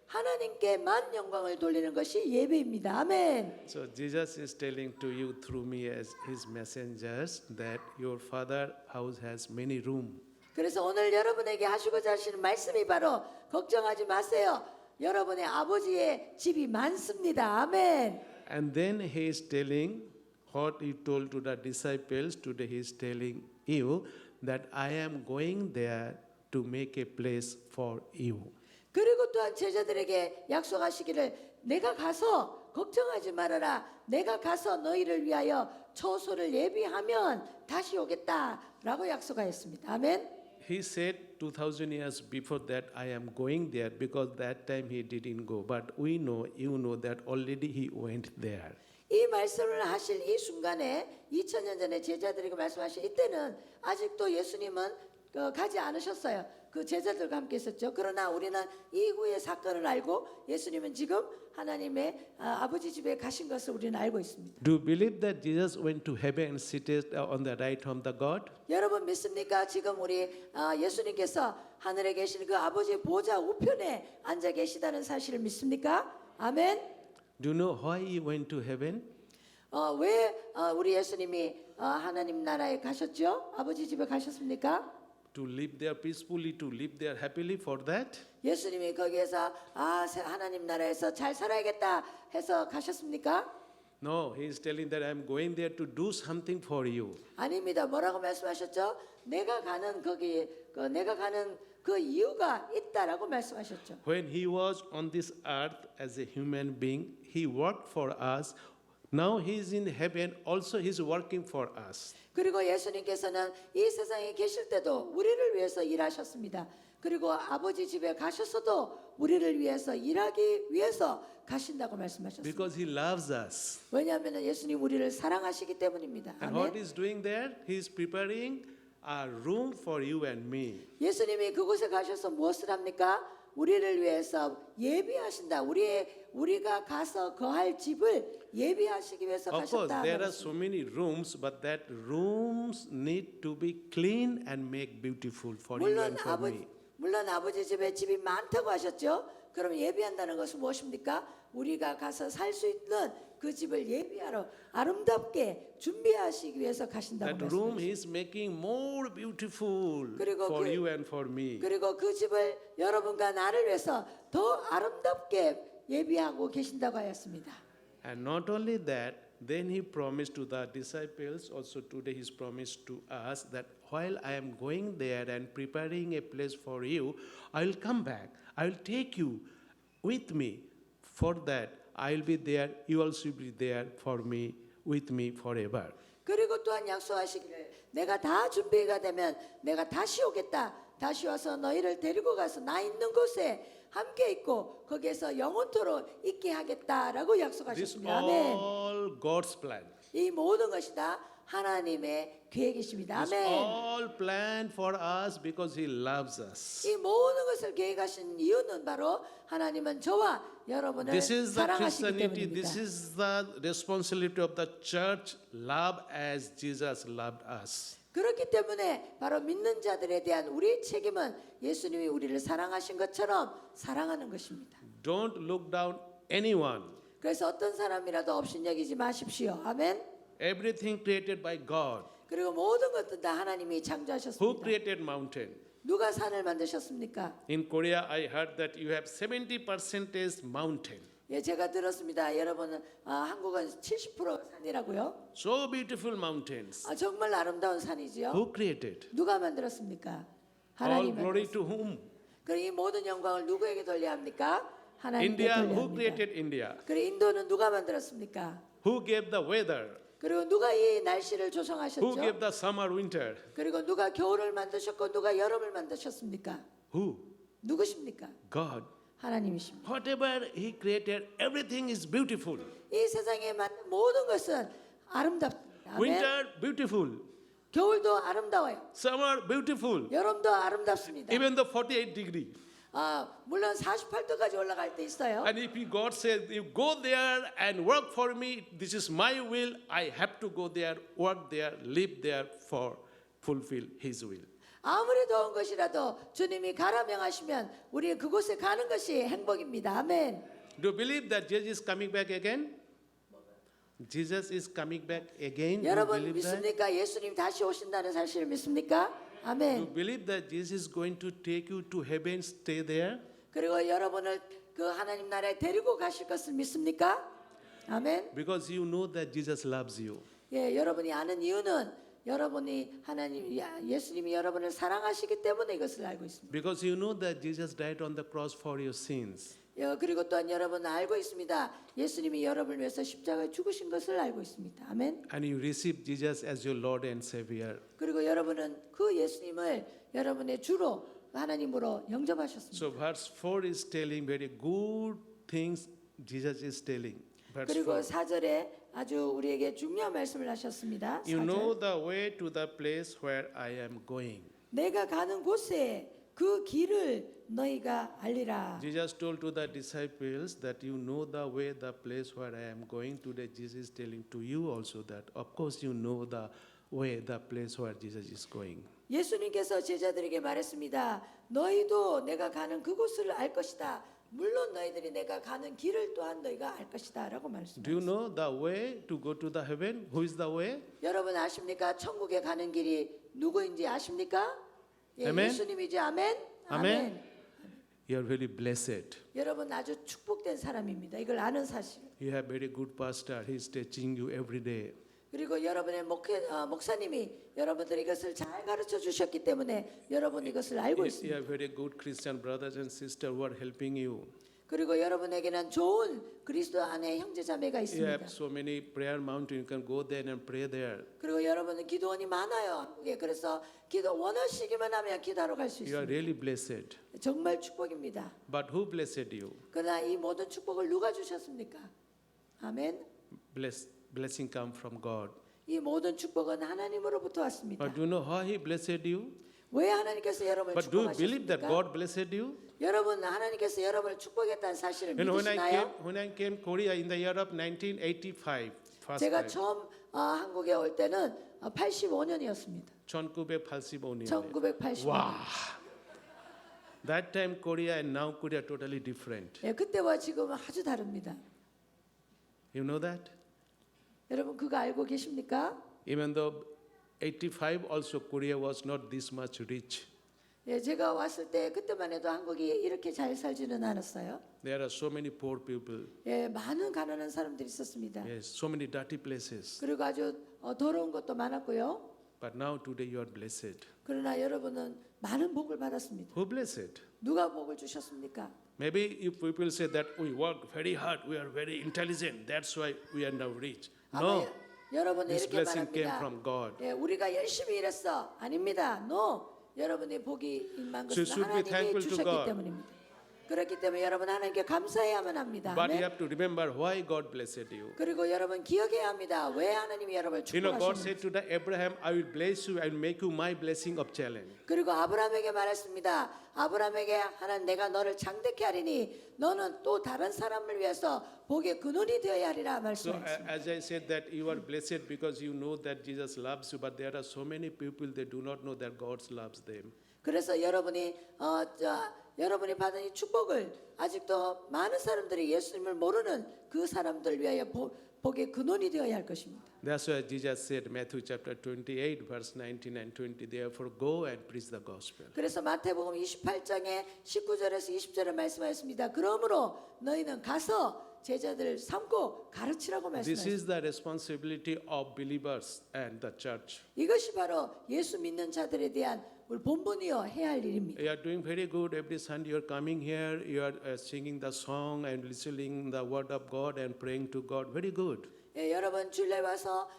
하나님께만 영광을 돌리는 것이 예배입니다. 아멘. So Jesus is telling to you through me as His messengers that your Father house has many room. 그래서 오늘 여러분에게 하시고자 하시는 말씀이 바로 걱정하지 마세요. 여러분의 아버지의 집이 많습니다. 아멘. And then He is telling what He told to the disciples. Today He is telling you that I am going there to make a place for you. 그리고 또한 제자들에게 약속하시기를 내가 가서 걱정하지 말아라. 내가 가서 너희를 위하여 처소를 예비하면 다시 오겠다라고 약속하였습니다. 아멘. He said 2000 years before that I am going there because that time He didn't go. But we know, you know that already He went there. 이 말씀을 하실 이 순간에 2000년 전에 제자들에게 말씀하실 이때는 아직도 예수님은 가지 않으셨어요. 그 제자들과 함께 있었죠. 그러나 우리는 이후의 사건을 알고 예수님은 지금 하나님의 아버지 집에 가신 것을 우리는 알고 있습니다. Do you believe that Jesus went to heaven and seated on the right hand of the God? 여러분 믿습니까? 지금 우리 예수님께서 하늘에 계신 그 아버지의 보좌 우편에 앉아 계시다는 사실을 믿습니까? 아멘. Do you know why He went to heaven? 왜 우리 예수님이 하나님 나라에 가셨죠? 아버지 집에 가셨습니까? To live there peacefully, to live there happily for that? 예수님이 거기에서 하나님 나라에서 잘 살아야겠다 해서 가셨습니까? No, He is telling that I am going there to do something for you. 아닙니다. 뭐라고 말씀하셨죠? 내가 가는 내가 가는 그 이유가 있다라고 말씀하셨죠. When He was on this earth as a human being, He worked for us. Now He is in heaven, also He is working for us. 그리고 예수님께서는 이 세상에 계실 때도 우리를 위해서 일하셨습니다. 그리고 아버지 집에 가셔서도 우리를 위해서 일하기 위해서 가신다고 말씀하셨습니다. Because He loves us. 왜냐하면 예수님 우리를 사랑하시기 때문입니다. And what 아멘. He is doing there? He is preparing a room for you and me. 예수님이 그곳에 가셔서 무엇을 합니까? 우리를 위해서 예비하신다. 우리가 가서 거할 집을 예비하시기 위해서 Of course, 가셨다. there are so many rooms, but that rooms need to be clean and make beautiful for you and for me. 물론 아버지 집에 집이 많다고 하셨죠. 그럼 예비한다는 것은 무엇입니까? 우리가 가서 살 수 있는 그 집을 예비하러 아름답게 준비하시기 위해서 가신다고 That room 말씀하셨습니다. is making more beautiful 그리고 for 그- you and for me. 그리고 그 집을 여러분과 나를 위해서 더 아름답게 예비하고 계신다고 하였습니다. And not only that, then he promised to the disciples, also today he's promised to us that while I am going there and preparing a place for you, I will come back. I will take you with me. For that, I will be there. You also will be there for me, with me forever. 그리고 또한 약속하시기를 내가 다 준비가 되면 내가 다시 오겠다. 다시 와서 너희를 데리고 가서 나 있는 곳에 함께 있고 거기에서 영원토록 있게 하겠다라고 This 약속하셨습니다. 아멘. all God's plan. 이 모든 것이 다 하나님의 계획이십니다. This 아멘. all planned for us because he loves us. 이 모든 것을 계획하신 이유는 바로 하나님은 저와 여러분을 This is the 사랑하시기 Christianity, 때문입니다. this is the responsibility of the church, love as Jesus loved us. 그렇기 때문에 바로 믿는 자들에 대한 우리의 책임은 예수님이 우리를 사랑하신 것처럼 사랑하는 것입니다. Don't look down anyone. 그래서 어떤 사람이라도 업신여기지 마십시오. 아멘. Everything created by God. 그리고 모든 것들 다 하나님이 Who 창조하셨습니다. created mountain? 누가 산을 만드셨습니까? In Korea, I heard that you have 70% mountain. 예, 제가 들었습니다. 여러분은 한국은 70% 산이라고요. So beautiful mountains. 정말 아름다운 산이지요. Who created? 누가 만들었습니까? All 하나님이 glory 만들었습니다. to whom? 그리고 이 모든 영광을 누구에게 돌려야 합니까? 하나님께 India. 돌려야 Who 합니다. created India? 그리고 인도는 누가 만들었습니까? Who gave the weather? 그리고 누가 이 날씨를 Who 조성하셨죠? gave the summer, winter? 그리고 누가 겨울을 만드셨고 누가 여름을 만드셨습니까? Who? 누구십니까? God. 하나님이십니다. Whatever he created, everything is beautiful. 이 세상에 만든 모든 것은 아름답습니다. 아멘. Winter, beautiful. 겨울도 아름다워요. Summer, beautiful. 여름도 아름답습니다. Even the 48 degree. 물론 48도까지 올라갈 때 있어요. And if God says, you go there and work for me, this is my will, I have to go there, work there, live there for fulfill his will. 아무리 더운 것이라도 주님이 가라 명하시면 우리 그곳에 가는 것이 행복입니다. 아멘. Do you believe that Jesus is coming back again? Jesus is coming back again. Do you 여러분 believe that? 믿습니까? 예수님 다시 오신다는 사실을 믿습니까? Do you 아멘. believe that Jesus is going to take you to heaven, stay there? 그리고 여러분을 그 하나님 나라에 데리고 가실 것을 믿습니까? 아멘. Because you know that Jesus loves you. 예, 여러분이 아는 이유는 여러분이 예수님이 여러분을 사랑하시기 때문에 이것을 알고 있습니다. Because you know that Jesus died on the cross for your sins. 그리고 또한 여러분은 알고 있습니다. 예수님이 여러분을 위해서 십자가에 죽으신 것을 알고 있습니다. 아멘. And you receive Jesus as your Lord and Savior. 그리고 여러분은 그 예수님을 여러분의 주로 하나님으로 영접하셨습니다. So verse 4 is telling very good things Jesus is telling. Verse 그리고 4. 4절에 아주 우리에게 중요한 말씀을 하셨습니다. You know 4절. the way to the place where I am going. 내가 가는 곳에 그 길을 너희가 알리라. Jesus told to the disciples that you know the way, the place where I am going. Today Jesus is telling to you also that of course you know the way, the place where Jesus is going. 예수님께서 제자들에게 말했습니다. 너희도 내가 가는 그곳을 알 것이다. 물론 너희들이 내가 가는 길을 또한 너희가 알 것이다라고 Do you 말씀하셨습니다. know the way to go to the heaven? Who is the way? 여러분 아십니까? 천국에 가는 길이 누구인지 아십니까? 예, 아멘. 예수님이지. 아멘. 아멘. You are very blessed. 여러분 아주 축복된 사람입니다. 이걸 아는 사실. You have very good pastor. He is teaching you every day. 그리고 여러분의 목사님이 여러분들 이것을 잘 가르쳐 주셨기 때문에 여러분 이것을 알고 You 있습니다. have very good Christian brothers and sisters who are helping you. 그리고 여러분에게는 좋은 그리스도 안에 형제자매가 You 있습니다. have so many prayer mountain. You can go there and pray there. 그리고 여러분은 기도원이 많아요. 한국에. 그래서 기도 원하시기만 하면 기도하러 갈 수 You are 있습니다. really blessed. 정말 축복입니다. But who blessed you? 그러나 이 모든 축복을 누가 주셨습니까? 아멘. Blessing come from God. 이 모든 축복은 하나님으로부터 왔습니다. But do you know how He blessed you? 왜 하나님께서 여러분을 But do you believe that 축복하셨습니까? God blessed you? 여러분 하나님께서 여러분을 축복했다는 사실을 You know, 믿으시나요? when I came Korea in the year of 1985, first 제가 time, 처음 한국에 올 때는 85년이었습니다. 1985년. 1985년. Wow. That time Korea and now Korea totally different. 예, 그때와 지금은 아주 다릅니다. You know that? 여러분 그거 알고 계십니까? Even though 85 also Korea was not this much rich. 예, 제가 왔을 때 그때만 해도 한국이 이렇게 잘 살지는 않았어요. There are so many poor people. 예, 많은 가난한 사람들이 있었습니다. Yes, so many dirty places. 그리고 아주 더러운 것도 많았고요. But now today you are blessed. 그러나 여러분은 많은 복을 받았습니다. Who blessed? 누가 복을 주셨습니까? Maybe if people say that we work very hard, we are very intelligent, that's why we are now rich. 아마 No, 여러분은 this 이렇게 blessing came 말합니다. from God. 예, 우리가 열심히 일했어. 아닙니다. No. 여러분의 복이 임한 So 것은 should be 하나님이 thankful to 주셨기 God. 때문입니다. 그렇기 때문에 여러분 하나님께 감사해야만 합니다. But you 아멘. have to remember why God blessed you. 그리고 여러분 기억해야 합니다. 왜 하나님이 여러분을 You know, God 축복하셨는지. said to the Abraham, I will bless you, I will make you my blessing of challenge. 그리고 아브라함에게 말했습니다. 아브라함에게 하나님 내가 너를 장대케 하리니 너는 또 다른 사람을 위해서 복의 근원이 되어야 하리라 So 말씀하셨습니다. as I said that you are blessed because you know that Jesus loves you, but there are so many people they do not know that God loves them. 그래서 여러분이 받은 이 축복을 아직도 많은 사람들이 예수님을 모르는 그 사람들 위하여 복의 근원이 되어야 할 것입니다. That's why Jesus said, Matthew chapter 28, verse 19 and 20, therefore go and preach the gospel. 그래서 마태복음 28장에 19절에서 20절에 말씀하였습니다. 그러므로 너희는 가서 제자들을 삼고 가르치라고 This 말씀하셨습니다. is the responsibility of believers and the church. 이것이 바로 예수 믿는 자들에 대한 우리 본분이요 해야 할 일입니다. You are doing very good every Sunday. You are coming here, you are singing the song and listening the word of God and praying to God. Very good. 예, 여러분 주일에 와서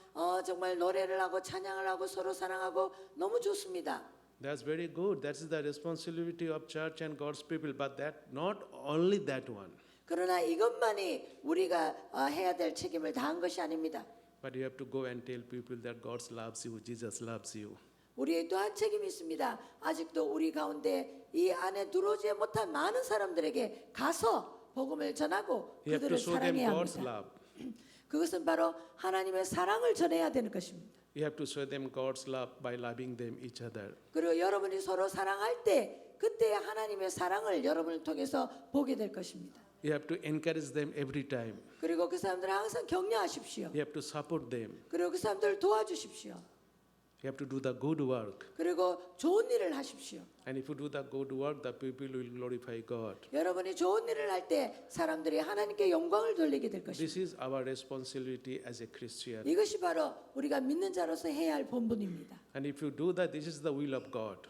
정말 노래를 하고 찬양을 하고 서로 사랑하고 너무 좋습니다. That's very good. That is the responsibility of church and God's people. But that not only that one. 그러나 이것만이 우리가 해야 될 책임을 다한 것이 아닙니다. But you have to go and tell people that God loves you, Jesus loves you. 우리의 또한 책임이 있습니다. 아직도 우리 가운데 이 안에 들어오지 못한 많은 사람들에게 가서 복음을 전하고 You have to 그들을 show them 사랑해야 God's 합니다. love. 그것은 바로 하나님의 사랑을 전해야 되는 것입니다. You have to show them God's love by loving them each other. 그리고 여러분이 서로 사랑할 때 그때 하나님의 사랑을 여러분을 통해서 보게 될 것입니다. You have to encourage them every time. 그리고 그 사람들을 항상 격려하십시오. You have to support them. 그리고 그 사람들을 도와주십시오. You have to do the good work. 그리고 좋은 일을 하십시오. And if you do the good work, the people will glorify God. 여러분이 좋은 일을 할 때 사람들이 하나님께 영광을 돌리게 될 것입니다. This is our responsibility as a Christian. 이것이 바로 우리가 믿는 자로서 해야 할 본분입니다. And if you do that, this is the will of God.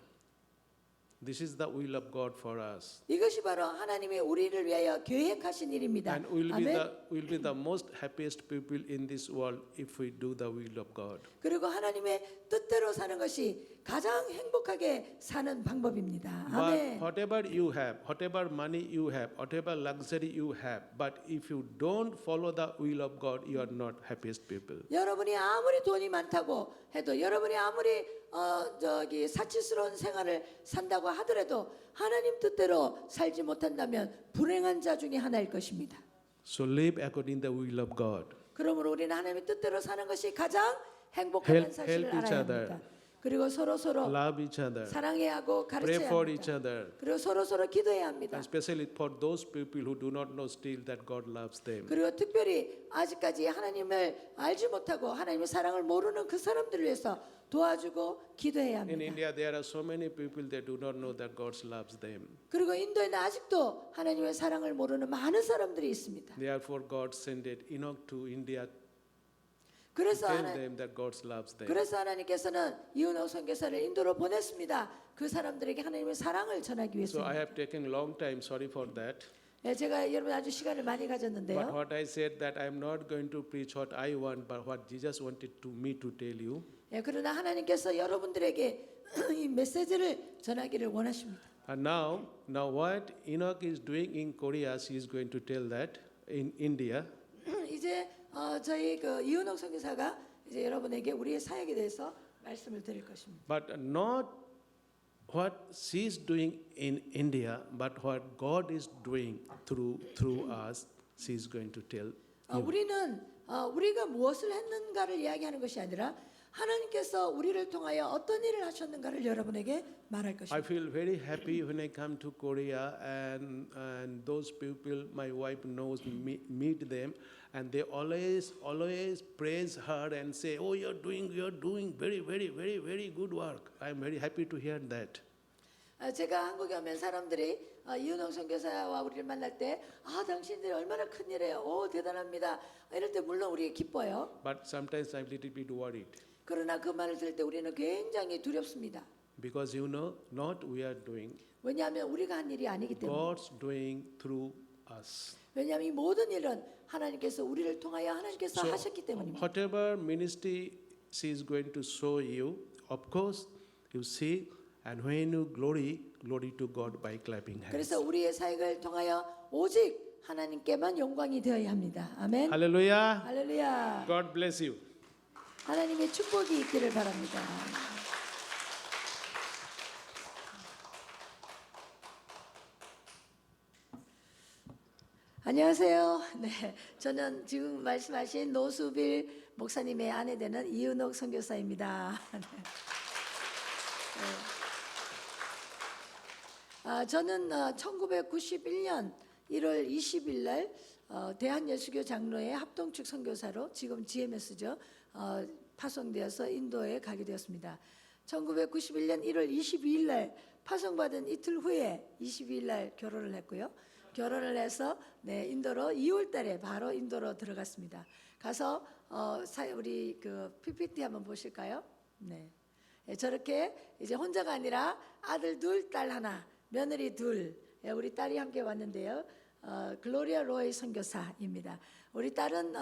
This is the will of God for us. 이것이 바로 하나님의 우리를 위하여 계획하신 일입니다. And we'll 아멘. be the most happiest people in this world if we do the will of God. 그리고 하나님의 뜻대로 사는 것이 가장 행복하게 사는 방법입니다. But 아멘. whatever you have, whatever money you have, whatever luxury you have, but if you don't follow the will of God, you are not happiest people. 여러분이 아무리 돈이 많다고 해도 여러분이 아무리 사치스러운 생활을 산다고 하더라도 하나님 뜻대로 살지 못한다면 불행한 자 중에 하나일 것입니다. So live according the will of God. 그러므로 우리는 하나님의 뜻대로 사는 것이 가장 행복한 사실을 help each 알아야 other. 합니다. 그리고 서로 Love each other. 사랑해야 하고 Pray 가르쳐야 for each 합니다. other. 그리고 서로 기도해야 합니다. Especially for those people who do not know still that God loves them. 그리고 특별히 아직까지 하나님을 알지 못하고 하나님의 사랑을 모르는 그 사람들을 위해서 도와주고 기도해야 In 합니다. India, there are so many people that do not know that God loves them. 그리고 인도에는 아직도 하나님의 사랑을 모르는 많은 사람들이 있습니다. Therefore, God sent Enoch to India to 그래서 tell them that God loves them. 하나님께서는 이은옥 선교사를 인도로 보냈습니다. 그 사람들에게 하나님의 사랑을 전하기 So I 위해서. have taken long time. Sorry for that. 제가 여러분 아주 시간을 많이 But 가졌는데요. what I said that I am not going to preach what I want, but what Jesus wanted to me to tell you. 그러나 하나님께서 여러분들에게 이 메시지를 전하기를 원하십니다. And now what Enoch is doing in Korea, she is going to tell that in India. 이제 저희 그 이은옥 선교사가 이제 여러분에게 우리의 사역에 대해서 말씀을 드릴 것입니다. But not what she's doing in India, but what God is doing through us, she's going to tell. 우리는 우리가 무엇을 했는가를 이야기하는 것이 아니라 하나님께서 우리를 통하여 어떤 일을 하셨는가를 여러분에게 말할 I 것입니다. feel very happy when I come to Korea and those people my wife knows meet them and they always praise her and say, oh, you're doing very good work. I'm very happy to hear that. 제가 한국에 오면 사람들이 이은홍 선교사와 우리를 만날 때 당신들이 얼마나 큰 일해요. 대단합니다. 이럴 때 물론 우리 기뻐요. But sometimes I'm a little bit worried 그러나 그 말을 들을 때 우리는 굉장히 두렵습니다. because you know not we are doing, 왜냐하면 우리가 한 일이 아니기 때문에. God's doing through us. 왜냐하면 이 모든 일은 하나님께서 우리를 통하여 하나님께서 So 하셨기 때문입니다. whatever ministry she is going to show you, of course you see, and when you glory to God by clapping hands. 그래서 우리의 사역을 통하여 오직 하나님께만 영광이 되어야 합니다. 아멘. Hallelujah. 할렐루야. God bless you. 하나님의 축복이 있기를 바랍니다. 안녕하세요. 네, 저는 지금 말씀하신 노수빌 목사님의 아내 되는 이은옥 선교사입니다. 네. 저는 1991년 1월 20일 날 대한예수교 장로회 합동측 선교사로 지금 GMS죠. 파송되어서 인도에 가게 되었습니다. 1991년 1월 22일 날 파송받은 이틀 후에 22일 날 결혼을 했고요. 결혼을 해서 인도로 2월 달에 바로 인도로 들어갔습니다. 가서 우리 그 PPT 한번 보실까요? 네. 저렇게 이제 혼자가 아니라 아들 둘, 딸 하나, 며느리 둘, 우리 딸이 함께 왔는데요. 글로리아 로이 선교사입니다. 우리 딸은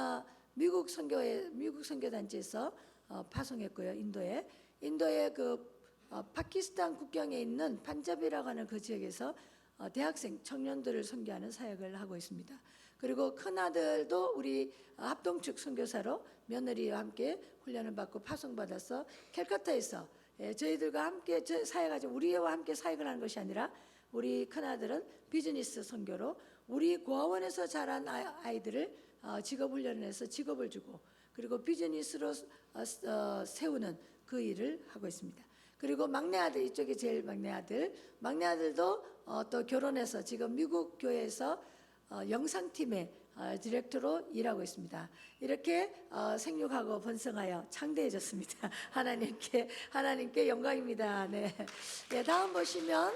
미국 선교단체에서 파송했고요. 인도에 그 파키스탄 국경에 있는 판잡이라고 하는 그 지역에서 대학생 청년들을 선교하는 사역을 하고 있습니다. 그리고 큰 아들도 우리 합동측 선교사로 며느리와 함께 훈련을 받고 파송받아서 캘커타에서 저희들과 함께 사역하죠. 우리와 함께 사역을 하는 것이 아니라 우리 큰 아들은 비즈니스 선교로 우리 고아원에서 자란 아이들을 직업 훈련을 해서 직업을 주고 그리고 비즈니스로 세우는 그 일을 하고 있습니다. 그리고 막내 아들 이쪽이 제일 막내 아들도 또 결혼해서 지금 미국 교회에서 영상팀의 디렉터로 일하고 있습니다. 이렇게 생육하고 번성하여 창대해졌습니다. 하나님께 영광입니다. 네. 다음 보시면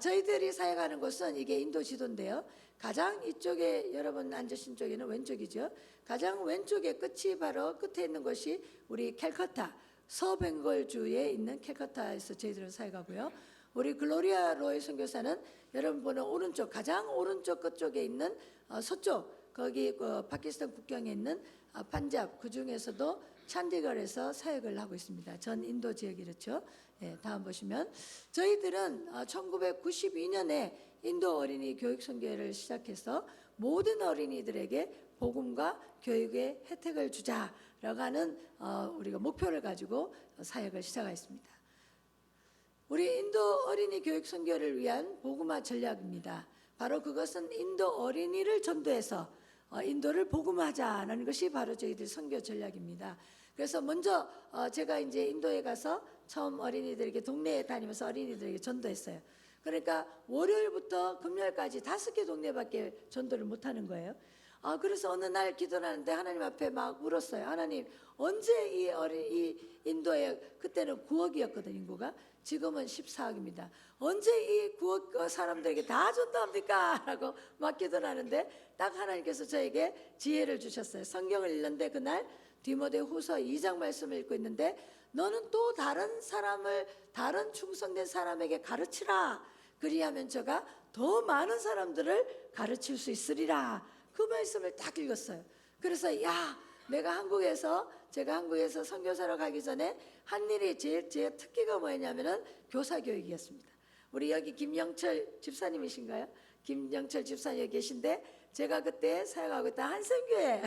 저희들이 사역하는 곳은 이게 인도 지도인데요. 가장 이쪽에 여러분 앉으신 쪽에는 왼쪽이죠. 가장 왼쪽에 끝이 바로 끝에 있는 곳이 우리 캘커타 서벵골주에 있는 캘커타에서 저희들은 사역하고요. 우리 글로리아 로이 선교사는 여러분 보는 오른쪽 가장 오른쪽 끝쪽에 있는 서쪽 거기 파키스탄 국경에 있는 판잡 그 중에서도 찬디걸에서 사역을 하고 있습니다. 전 인도 지역이 그렇죠. 다음 보시면 저희들은 1992년에 인도 어린이 교육 선교회를 시작해서 모든 어린이들에게 복음과 교육의 혜택을 주자라고 하는 우리가 목표를 가지고 사역을 시작했습니다. 우리 인도 어린이 교육 선교를 위한 복음화 전략입니다. 바로 그것은 인도 어린이를 전도해서 인도를 복음화하자는 것이 바로 저희들 선교 전략입니다. 그래서 먼저 제가 이제 인도에 가서 처음 어린이들에게 동네에 다니면서 어린이들에게 전도했어요. 그러니까 월요일부터 금요일까지 5개 동네밖에 전도를 못하는 거예요. 그래서 어느 날 기도를 하는데 하나님 앞에 막 울었어요. 하나님 언제 이 인도에 그때는 9억이었거든 인구가. 지금은 14억입니다. 언제 이 9억 사람들에게 다 전도합니까? 라고 막 기도를 하는데 딱 하나님께서 저에게 지혜를 주셨어요. 성경을 읽는데 그날 디모데후서 2장 말씀을 읽고 있는데 너는 또 다른 충성된 사람에게 가르치라. 그리하면 저가 더 많은 사람들을 가르칠 수 있으리라. 그 말씀을 딱 읽었어요. 그래서 제가 한국에서 선교사로 가기 전에 한 일이 제 특기가 뭐였냐면은 교사 교육이었습니다. 우리 여기 김영철 집사님이신가요? 김영철 집사님 여기 계신데 제가 그때 사역하고 있던 한성교회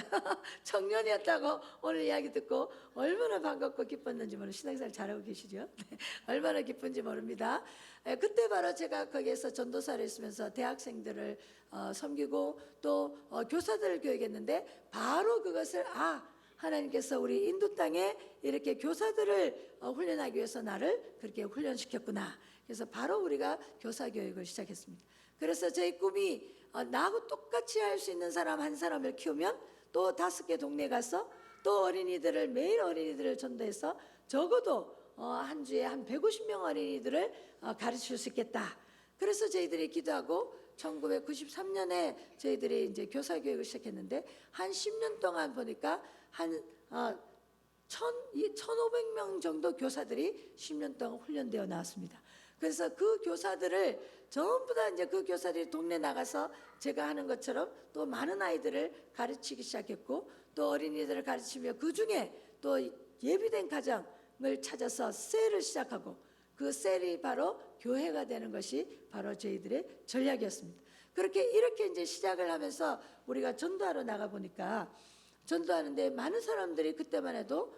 청년이었다고 오늘 이야기 듣고 얼마나 반갑고 기뻤는지 모르 신앙생활 잘하고 계시죠? 네, 얼마나 기쁜지 모릅니다. 그때 바로 제가 거기에서 전도사를 했으면서 대학생들을 섬기고 또 교사들을 교육했는데 바로 그것을 하나님께서 우리 인도 땅에 이렇게 교사들을 훈련하기 위해서 나를 그렇게 훈련시켰구나. 그래서 바로 우리가 교사 교육을 시작했습니다. 그래서 저희 꿈이 나하고 똑같이 할 수 있는 사람 한 사람을 키우면 또 5개 동네 가서 또 어린이들을 매일 어린이들을 전도해서 적어도 한 주에 한 150명 어린이들을 가르칠 수 있겠다. 그래서 저희들이 기도하고 1993년에 저희들이 이제 교사 교육을 시작했는데 한 10년 동안 보니까 한 1,500명 정도 교사들이 10년 동안 훈련되어 나왔습니다. 그래서 그 교사들을 전부 다 이제 그 교사들이 동네 나가서 제가 하는 것처럼 또 많은 아이들을 가르치기 시작했고 또 어린이들을 가르치며 그 중에 또 예비된 가정을 찾아서 셀을 시작하고 그 셀이 바로 교회가 되는 것이 바로 저희들의 전략이었습니다. 이렇게 이제 시작을 하면서 우리가 전도하러 나가 보니까 전도하는데 많은 사람들이 그때만 해도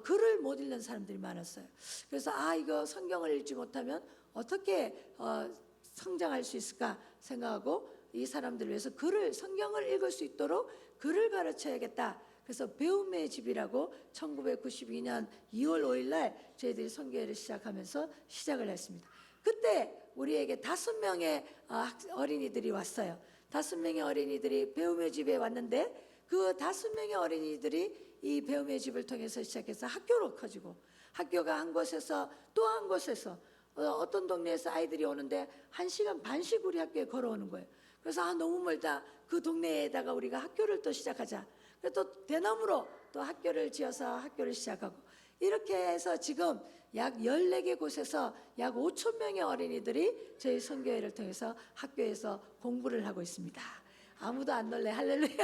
글을 못 읽는 사람들이 많았어요. 그래서 이거 성경을 읽지 못하면 어떻게 성장할 수 있을까 생각하고 이 사람들을 위해서 성경을 읽을 수 있도록 글을 가르쳐야겠다. 그래서 배움의 집이라고 1992년 2월 5일 날 저희들이 선교회를 시작하면서 시작을 했습니다. 그때 우리에게 5명의 어린이들이 왔어요. 5명의 어린이들이 배움의 집에 왔는데 그 5명의 어린이들이 이 배움의 집을 통해서 시작해서 학교로 커지고 학교가 한 곳에서 또 한 곳에서 어떤 동네에서 아이들이 오는데 1시간 반씩 우리 학교에 걸어오는 거예요. 그래서 너무 멀다. 그 동네에다가 우리가 학교를 또 시작하자. 그래서 또 대나무로 또 학교를 지어서 학교를 시작하고 이렇게 해서 지금 약 14개 곳에서 약 5천 명의 어린이들이 저희 선교회를 통해서 학교에서 공부를 하고 있습니다. 아무도 안 놀래. 할렐루야.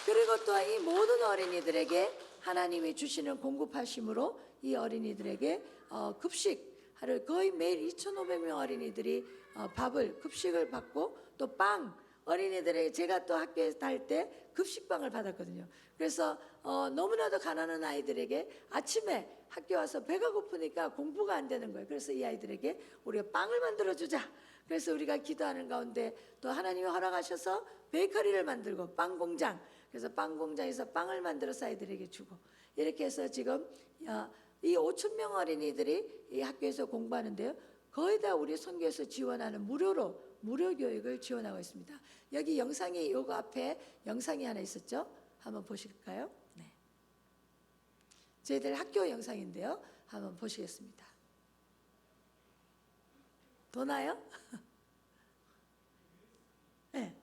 그리고 또 이 모든 어린이들에게 하나님이 주시는 공급하심으로 이 어린이들에게 급식 하루 거의 매일 2,500명 어린이들이 급식을 받고 또 빵 어린이들에게 제가 또 학교에 다닐 때 급식빵을 받았거든요. 그래서 너무나도 가난한 아이들에게 아침에 학교 와서 배가 고프니까 공부가 안 되는 거예요. 그래서 이 아이들에게 우리가 빵을 만들어 주자. 그래서 우리가 기도하는 가운데 또 하나님이 허락하셔서 베이커리를 만들고 빵 공장. 그래서 빵 공장에서 빵을 만들어서 아이들에게 주고 이렇게 해서 지금 이 5천 명 어린이들이 이 학교에서 공부하는데요. 거의 다 우리 선교에서 지원하는 무료 교육을 지원하고 있습니다. 여기 영상이 요거 앞에 영상이 하나 있었죠? 한번 보실까요? 네. 저희들 학교 영상인데요. 한번 보시겠습니다. 도나요? 네.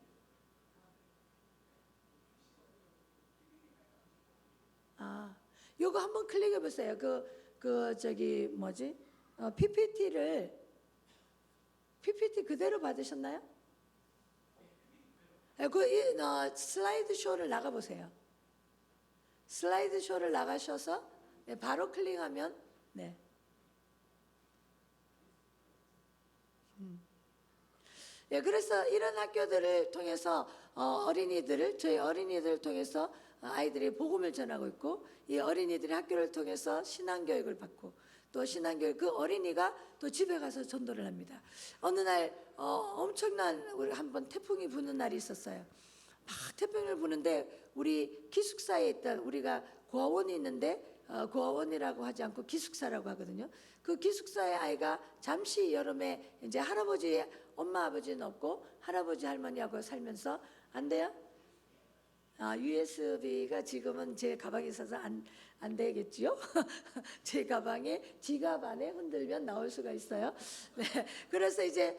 요거 한번 클릭해 보세요. PPT 그대로 받으셨나요? 슬라이드 쇼를 나가 보세요. 슬라이드 쇼를 나가셔서 바로 클릭하면 네. 그래서 이런 학교들을 통해서 저희 어린이들을 통해서 아이들이 복음을 전하고 있고 이 어린이들이 학교를 통해서 신앙교육을 받고 또 신앙교육 그 어린이가 또 집에 가서 전도를 합니다. 어느 날 엄청난 우리 한번 태풍이 부는 날이 있었어요. 막 태풍을 부는데 우리 기숙사에 있던 우리가 고아원이 있는데 고아원이라고 하지 않고 기숙사라고 하거든요. 그 기숙사의 아이가 잠시 여름에 이제 할아버지 엄마 아버지는 없고 할아버지 할머니하고 살면서 안 돼요? USB가 지금은 제 가방에 있어서 안 되겠지요? 제 가방에 지갑 안에 흔들면 나올 수가 있어요. 네, 그래서 이제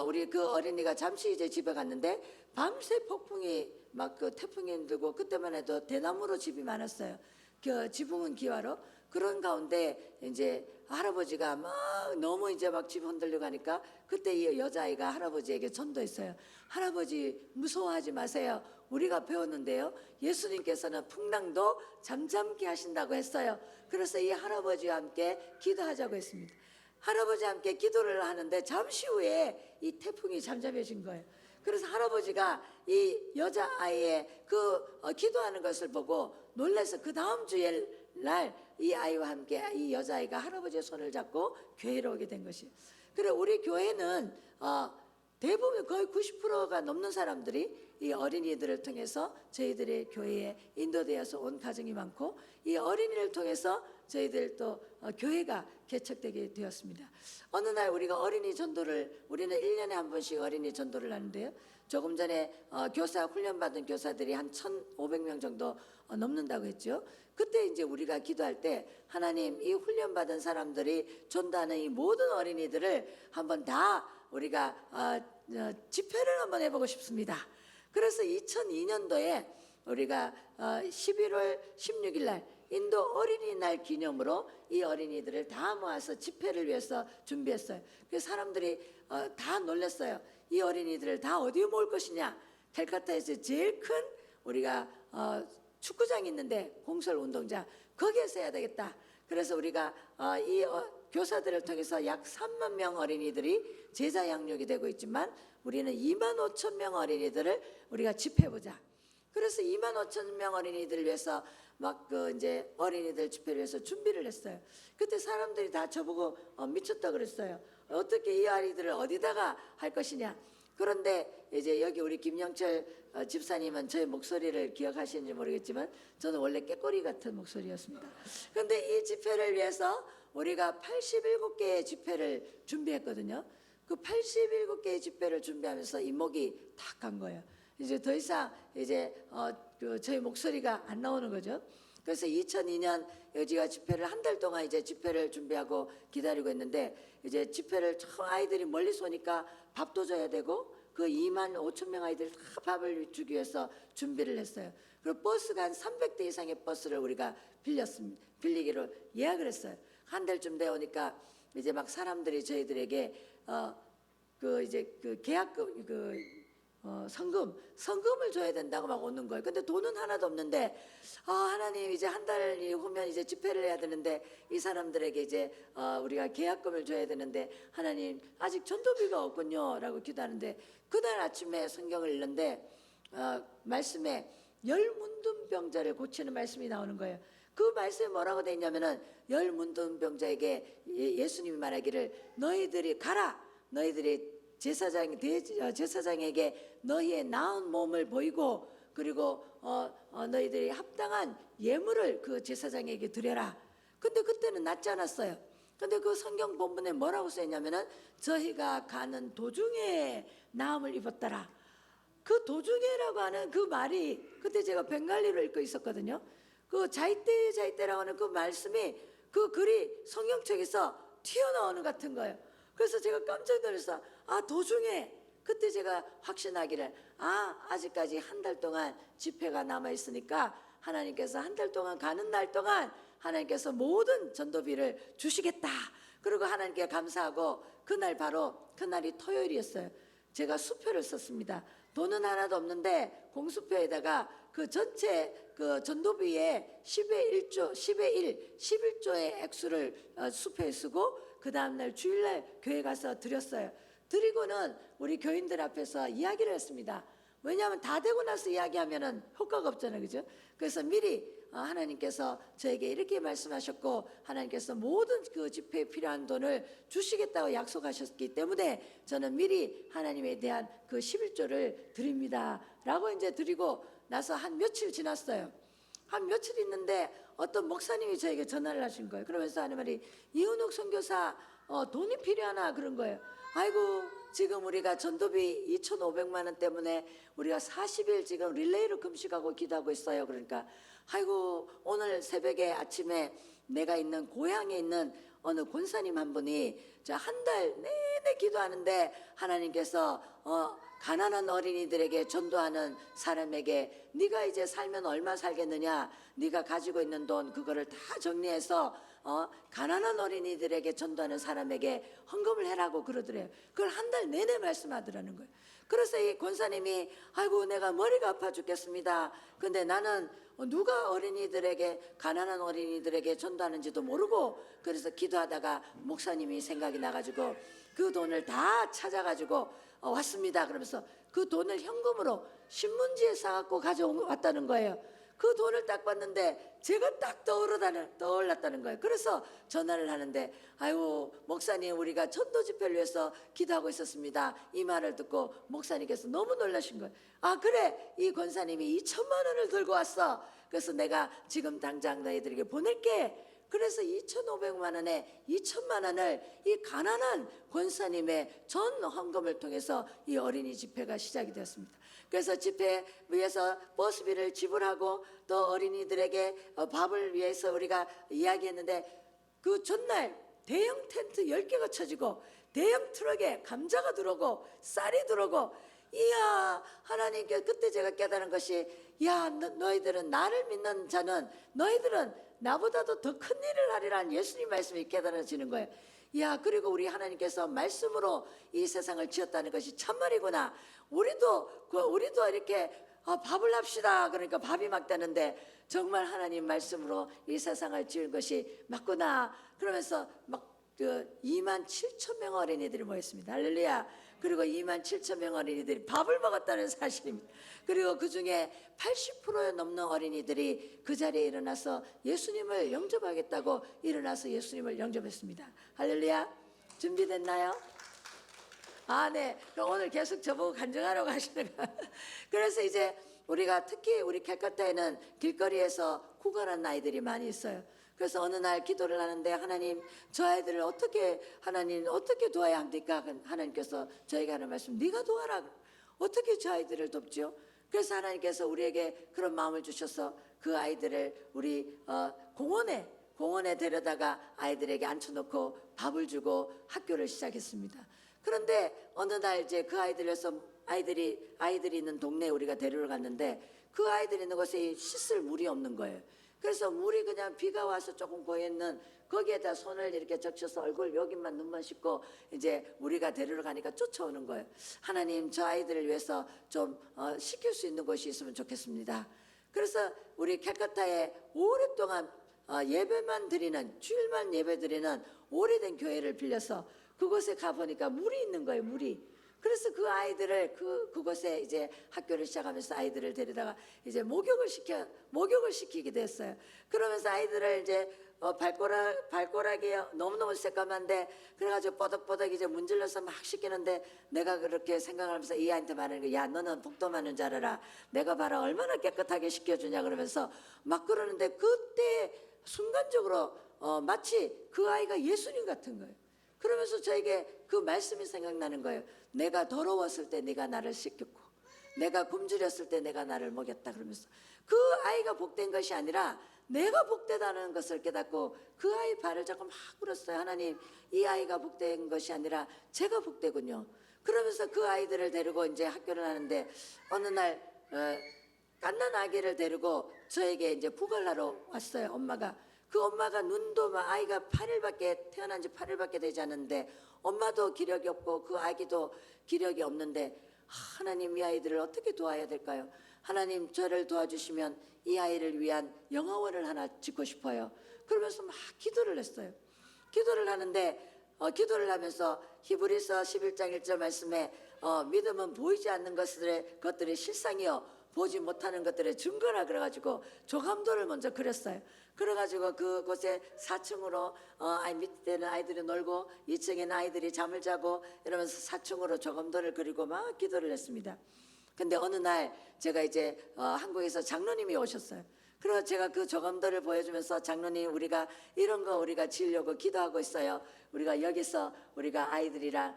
우리 그 어린이가 잠시 이제 집에 갔는데 밤새 폭풍이 막 그 태풍이 흔들고 그때만 해도 대나무로 집이 많았어요. 그 지붕은 기와로 그런 가운데 이제 할아버지가 막 너무 이제 막 집 흔들려 가니까 그때 이 여자아이가 할아버지에게 전도했어요. 할아버지 무서워하지 마세요. 우리가 배웠는데요. 예수님께서는 풍랑도 잠잠케 하신다고 했어요. 그래서 이 할아버지와 함께 기도하자고 했습니다. 할아버지와 함께 기도를 하는데 잠시 후에 이 태풍이 잠잠해진 거예요. 그래서 할아버지가 이 여자아이의 기도하는 것을 보고 놀라서 그 다음 주에 날 이 아이와 함께 이 여자아이가 할아버지의 손을 잡고 교회로 오게 된 것이에요. 그래 우리 교회는 대부분 거의 90%가 넘는 사람들이 이 어린이들을 통해서 저희들의 교회에 인도되어서 온 가정이 많고, 이 어린이를 통해서 저희들 또 교회가 개척되게 되었습니다. 어느 날 우리가 어린이 전도를, 우리는 1년에 한 번씩 어린이 전도를 하는데요. 조금 전에 교사 훈련받은 교사들이 한 1,500명 정도 넘는다고 했죠. 그때 이제 우리가 기도할 때 하나님, 이 훈련받은 사람들이 전도하는 이 모든 어린이들을 한번 다 우리가 집회를 한번 해보고 싶습니다. 그래서 2002년도에 우리가 11월 16일 날 인도 어린이날 기념으로 이 어린이들을 다 모아서 집회를 위해서 준비했어요. 그래서 사람들이 다 놀랐어요. 이 어린이들을 다 어디에 모을 것이냐. 캘카타에서 제일 큰 우리가 축구장이 있는데, 공설 운동장, 거기에서 해야 되겠다. 그래서 우리가 이 교사들을 통해서 약 3만 명 어린이들이 제자 양육이 되고 있지만, 우리는 2만 5천 명 어린이들을 우리가 집회해보자. 그래서 2만 5천 명 어린이들을 위해서 막 이제 어린이들 집회를 위해서 준비를 했어요. 그때 사람들이 다 저보고 미쳤다 그랬어요. 어떻게 이 아이들을 어디다가 할 것이냐. 그런데 이제 여기 우리 김영철 집사님은 저의 목소리를 기억하시는지 모르겠지만 저는 원래 깨꼬리 같은 목소리였습니다. 그런데 이 집회를 위해서 우리가 87개의 집회를 준비했거든요. 그 87개의 집회를 준비하면서 이 목이 탁 간 거예요. 이제 더 이상 이제 저희 목소리가 안 나오는 거죠. 그래서 2002년 여지가 집회를 한 달 동안 이제 집회를 준비하고 기다리고 있는데, 이제 집회를 처음 아이들이 멀리서 오니까 밥도 줘야 되고 그 2만 5천 명 아이들 다 밥을 주기 위해서 준비를 했어요. 그리고 버스가 한 300대 이상의 버스를 우리가 빌리기로 예약을 했어요. 한 달쯤 되오니까 이제 막 사람들이 저희들에게 이제 계약금 성금을 줘야 된다고 막 오는 거예요. 근데 돈은 하나도 없는데, 하나님 이제 한 달이 후면 이제 집회를 해야 되는데 이 사람들에게 이제 우리가 계약금을 줘야 되는데 하나님 아직 전도비가 없군요라고 기도하는데, 그날 아침에 성경을 읽는데 말씀에 열문둥병자를 고치는 말씀이 나오는 거예요. 그 말씀에 뭐라고 되어 있냐면은 열문둥병자에게 예수님이 말하기를 너희들이 가라, 너희들이 제사장에게 너희의 나은 몸을 보이고 그리고 너희들이 합당한 예물을 그 제사장에게 드려라. 근데 그때는 낫지 않았어요. 근데 그 성경 본문에 뭐라고 써있냐면은 저희가 가는 도중에 나음을 입었더라. 그 도중에라고 하는 그 말이, 그때 제가 벵갈리로 읽고 있었거든요. 그 자이때라고 하는 그 말씀이, 그 글이 성경책에서 튀어나오는 것 같은 거예요. 그래서 제가 깜짝 놀랐어요. 도중에, 그때 제가 확신하기를 아직까지 한 달 동안 집회가 남아있으니까 하나님께서 한 달 동안 가는 날 동안 하나님께서 모든 전도비를 주시겠다. 그리고 하나님께 감사하고 그날이 토요일이었어요. 제가 수표를 썼습니다. 돈은 하나도 없는데 공수표에다가 그 전체 그 전도비에 10의 1, 11조의 액수를 수표에 쓰고 그 다음날 주일날 교회 가서 드렸어요. 드리고는 우리 교인들 앞에서 이야기를 했습니다. 왜냐하면 다 되고 나서 이야기하면은 효과가 없잖아요, 그죠? 그래서 미리 하나님께서 저에게 이렇게 말씀하셨고 하나님께서 모든 그 집회에 필요한 돈을 주시겠다고 약속하셨기 때문에 저는 미리 하나님에 대한 그 11조를 드립니다라고 이제 드리고 나서 한 며칠 지났어요. 한 며칠 있는데 어떤 목사님이 저에게 전화를 하신 거예요. 그러면서 하는 말이, 이은옥 선교사 돈이 필요하나 그런 거예요. 아이고, 지금 우리가 전도비 2,500만 원 때문에 우리가 40일 지금 릴레이로 금식하고 기도하고 있어요. 그러니까 아이고, 오늘 새벽에 아침에 내가 있는 고향에 있는 어느 권사님 한 분이 저 한 달 내내 기도하는데 하나님께서 가난한 어린이들에게 전도하는 사람에게 네가 이제 살면 얼마 살겠느냐, 네가 가지고 있는 돈 그거를 다 정리해서 가난한 어린이들에게 전도하는 사람에게 헌금을 해라고 그러더래요. 그걸 한 달 내내 말씀하더라는 거예요. 그래서 이 권사님이 아이고 내가 머리가 아파 죽겠습니다. 근데 나는 누가 어린이들에게 가난한 어린이들에게 전도하는지도 모르고 그래서 기도하다가 목사님이 생각이 나가지고 그 돈을 다 찾아가지고 왔습니다. 그러면서 그 돈을 현금으로 신문지에 싸갖고 가져왔다는 거예요. 그 돈을 딱 봤는데 제가 딱 떠올랐다는 거예요. 그래서 전화를 하는데 아이고 목사님 우리가 전도 집회를 위해서 기도하고 있었습니다. 이 말을 듣고 목사님께서 너무 놀라신 거예요. 아 그래 이 권사님이 2천만 원을 들고 왔어. 그래서 내가 지금 당장 너희들에게 보낼게. 그래서 2,500만 원에 2천만 원을 이 가난한 권사님의 전 헌금을 통해서 이 어린이 집회가 시작이 되었습니다. 그래서 집회 위해서 버스비를 지불하고 또 어린이들에게 밥을 위해서 우리가 이야기했는데 그 전날 대형 텐트 10개가 쳐지고 대형 트럭에 감자가 들어오고 쌀이 들어오고 이야 하나님께 그때 제가 깨달은 것이 야 너희들은 나를 믿는 자는 너희들은 나보다도 더 큰 일을 하리라는 예수님 말씀이 깨달아지는 거예요. 야 그리고 우리 하나님께서 말씀으로 이 세상을 지었다는 것이 참말이구나. 우리도 이렇게 밥을 합시다. 그러니까 밥이 막 되는데 정말 하나님 말씀으로 이 세상을 지은 것이 맞구나. 그러면서 막 27,000명 어린이들이 모였습니다. 할렐루야. 그리고 27,000명 어린이들이 밥을 먹었다는 사실입니다. 그리고 그 중에 80% 넘는 어린이들이 그 자리에 일어나서 예수님을 영접하겠다고 일어나서 예수님을 영접했습니다. 할렐루야. 준비됐나요? 아, 네. 그럼 오늘 계속 저보고 간증하라고 하시는 거예요. 그래서 이제 우리가 특히 우리 캘커타에는 길거리에서 구걸하는 아이들이 많이 있어요. 그래서 어느 날 기도를 하는데 하나님 저 아이들을 어떻게 도와야 합니까? 하나님께서 저에게 하는 말씀 네가 도와라. 어떻게 저 아이들을 돕죠? 그래서 하나님께서 우리에게 그런 마음을 주셔서 그 아이들을 우리 공원에 데려다가 아이들에게 앉혀놓고 밥을 주고 학교를 시작했습니다. 그런데 어느 날 이제 그 아이들에서 아이들이 있는 동네에 우리가 데리러 갔는데 그 아이들이 있는 곳에 씻을 물이 없는 거예요. 그래서 물이 그냥 비가 와서 조금 고였는 거기에다 손을 이렇게 적셔서 얼굴 여기만 눈만 씻고 이제 우리가 데리러 가니까 쫓아오는 거예요. 하나님 저 아이들을 위해서 좀 시킬 수 있는 곳이 있으면 좋겠습니다. 그래서 우리 캘커타에 오랫동안 예배만 드리는 주일만 예배 드리는 오래된 교회를 빌려서 그곳에 가보니까 물이 있는 거예요. 물이. 그래서 그 아이들을 그곳에 이제 학교를 시작하면서 아이들을 데리다가 이제 목욕을 시키게 됐어요. 그러면서 아이들을 이제 발가락이 너무너무 새까만데 그래가지고 뽀득뽀득 이제 문질러서 막 시키는데 내가 그렇게 생각하면서 이 아이한테 말하는 거야. 야 너는 복도 많은 줄 알아라. 내가 봐라 얼마나 깨끗하게 시켜주냐 그러면서 막 그러는데 그때 순간적으로 마치 그 아이가 예수님 같은 거예요. 그러면서 저에게 그 말씀이 생각나는 거예요. 내가 더러웠을 때 네가 나를 씻겼고 내가 굶주렸을 때 내가 나를 먹였다 그러면서 그 아이가 복된 것이 아니라 내가 복되다는 것을 깨닫고 그 아이 발을 자꾸 막 물었어요. 하나님 이 아이가 복된 것이 아니라 제가 복되군요. 그러면서 그 아이들을 데리고 이제 학교를 하는데 어느 날 갓난 아기를 데리고 저에게 이제 부걸하러 왔어요. 그 엄마가 눈도 막 아이가 8일밖에 태어난 지 8일밖에 되지 않았는데 엄마도 기력이 없고 그 아기도 기력이 없는데 하나님 이 아이들을 어떻게 도와야 될까요? 하나님 저를 도와주시면 이 아이를 위한 영화원을 하나 짓고 싶어요. 그러면서 막 기도를 했어요. 기도를 하는데 기도를 하면서 히브리서 11장 1절 말씀에 믿음은 보이지 않는 것들의 실상이요 보지 못하는 것들의 증거라 그래가지고 조감도를 먼저 그렸어요. 그래가지고 그곳에 4층으로 밑에는 아이들이 놀고 2층에는 아이들이 잠을 자고 이러면서 4층으로 조감도를 그리고 막 기도를 했습니다. 근데 어느 날 제가 이제 한국에서 장로님이 오셨어요. 그래서 제가 그 조감도를 보여주면서 장로님 우리가 이런 거 우리가 지으려고 기도하고 있어요. 우리가 여기서 우리가 아이들이랑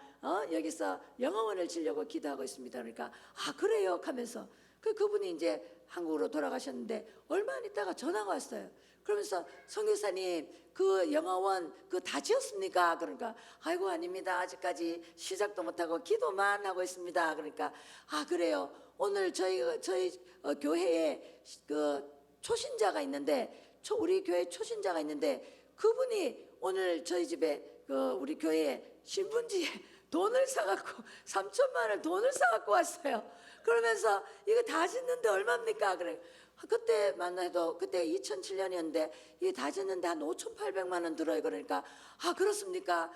여기서 영어원을 지으려고 기도하고 있습니다. 그러니까 그래요 하면서 그분이 이제 한국으로 돌아가셨는데 얼마 안 있다가 전화가 왔어요. 그러면서 성교사님 그 영어원 다 지었습니까? 그러니까 아이고 아닙니다. 아직까지 시작도 못하고 기도만 하고 있습니다. 그러니까 그래요. 오늘 저희 교회에 그 초신자가 있는데 우리 교회 초신자가 있는데 그분이 오늘 저희 집에 우리 교회에 신분지에 돈을 사갖고 3천만 원 돈을 사갖고 왔어요. 그러면서 이거 다 짓는데 얼마입니까? 그래. 그때만 해도 그때 2007년이었는데 이게 다 짓는데 한 5,800만 원 들어요. 그러니까 그렇습니까?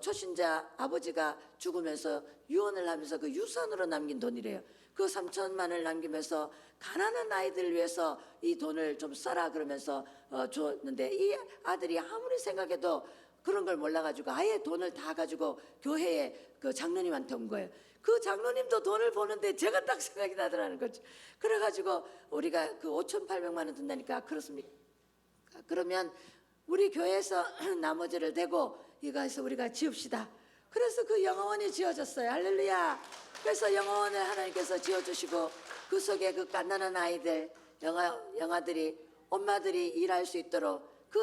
초신자 아버지가 죽으면서 유언을 하면서 그 유산으로 남긴 돈이래요. 그 3천만 원을 남기면서 가난한 아이들을 위해서 이 돈을 좀 써라 그러면서 줬는데 이 아들이 아무리 생각해도 그런 걸 몰라가지고 아예 돈을 다 가지고 교회에 그 장로님한테 온 거예요. 그 장로님도 돈을 버는데 제가 딱 생각이 나더라는 거죠. 그래가지고 우리가 그 5,800만 원 든다니까 그렇습니까? 그러면 우리 교회에서 나머지를 대고 이거에서 우리가 지읍시다. 그래서 그 영어원이 지어졌어요. 할렐루야. 그래서 영어원을 하나님께서 지어주시고 그 속에 그 갓난한 아이들 영아들이 엄마들이 일할 수 있도록 그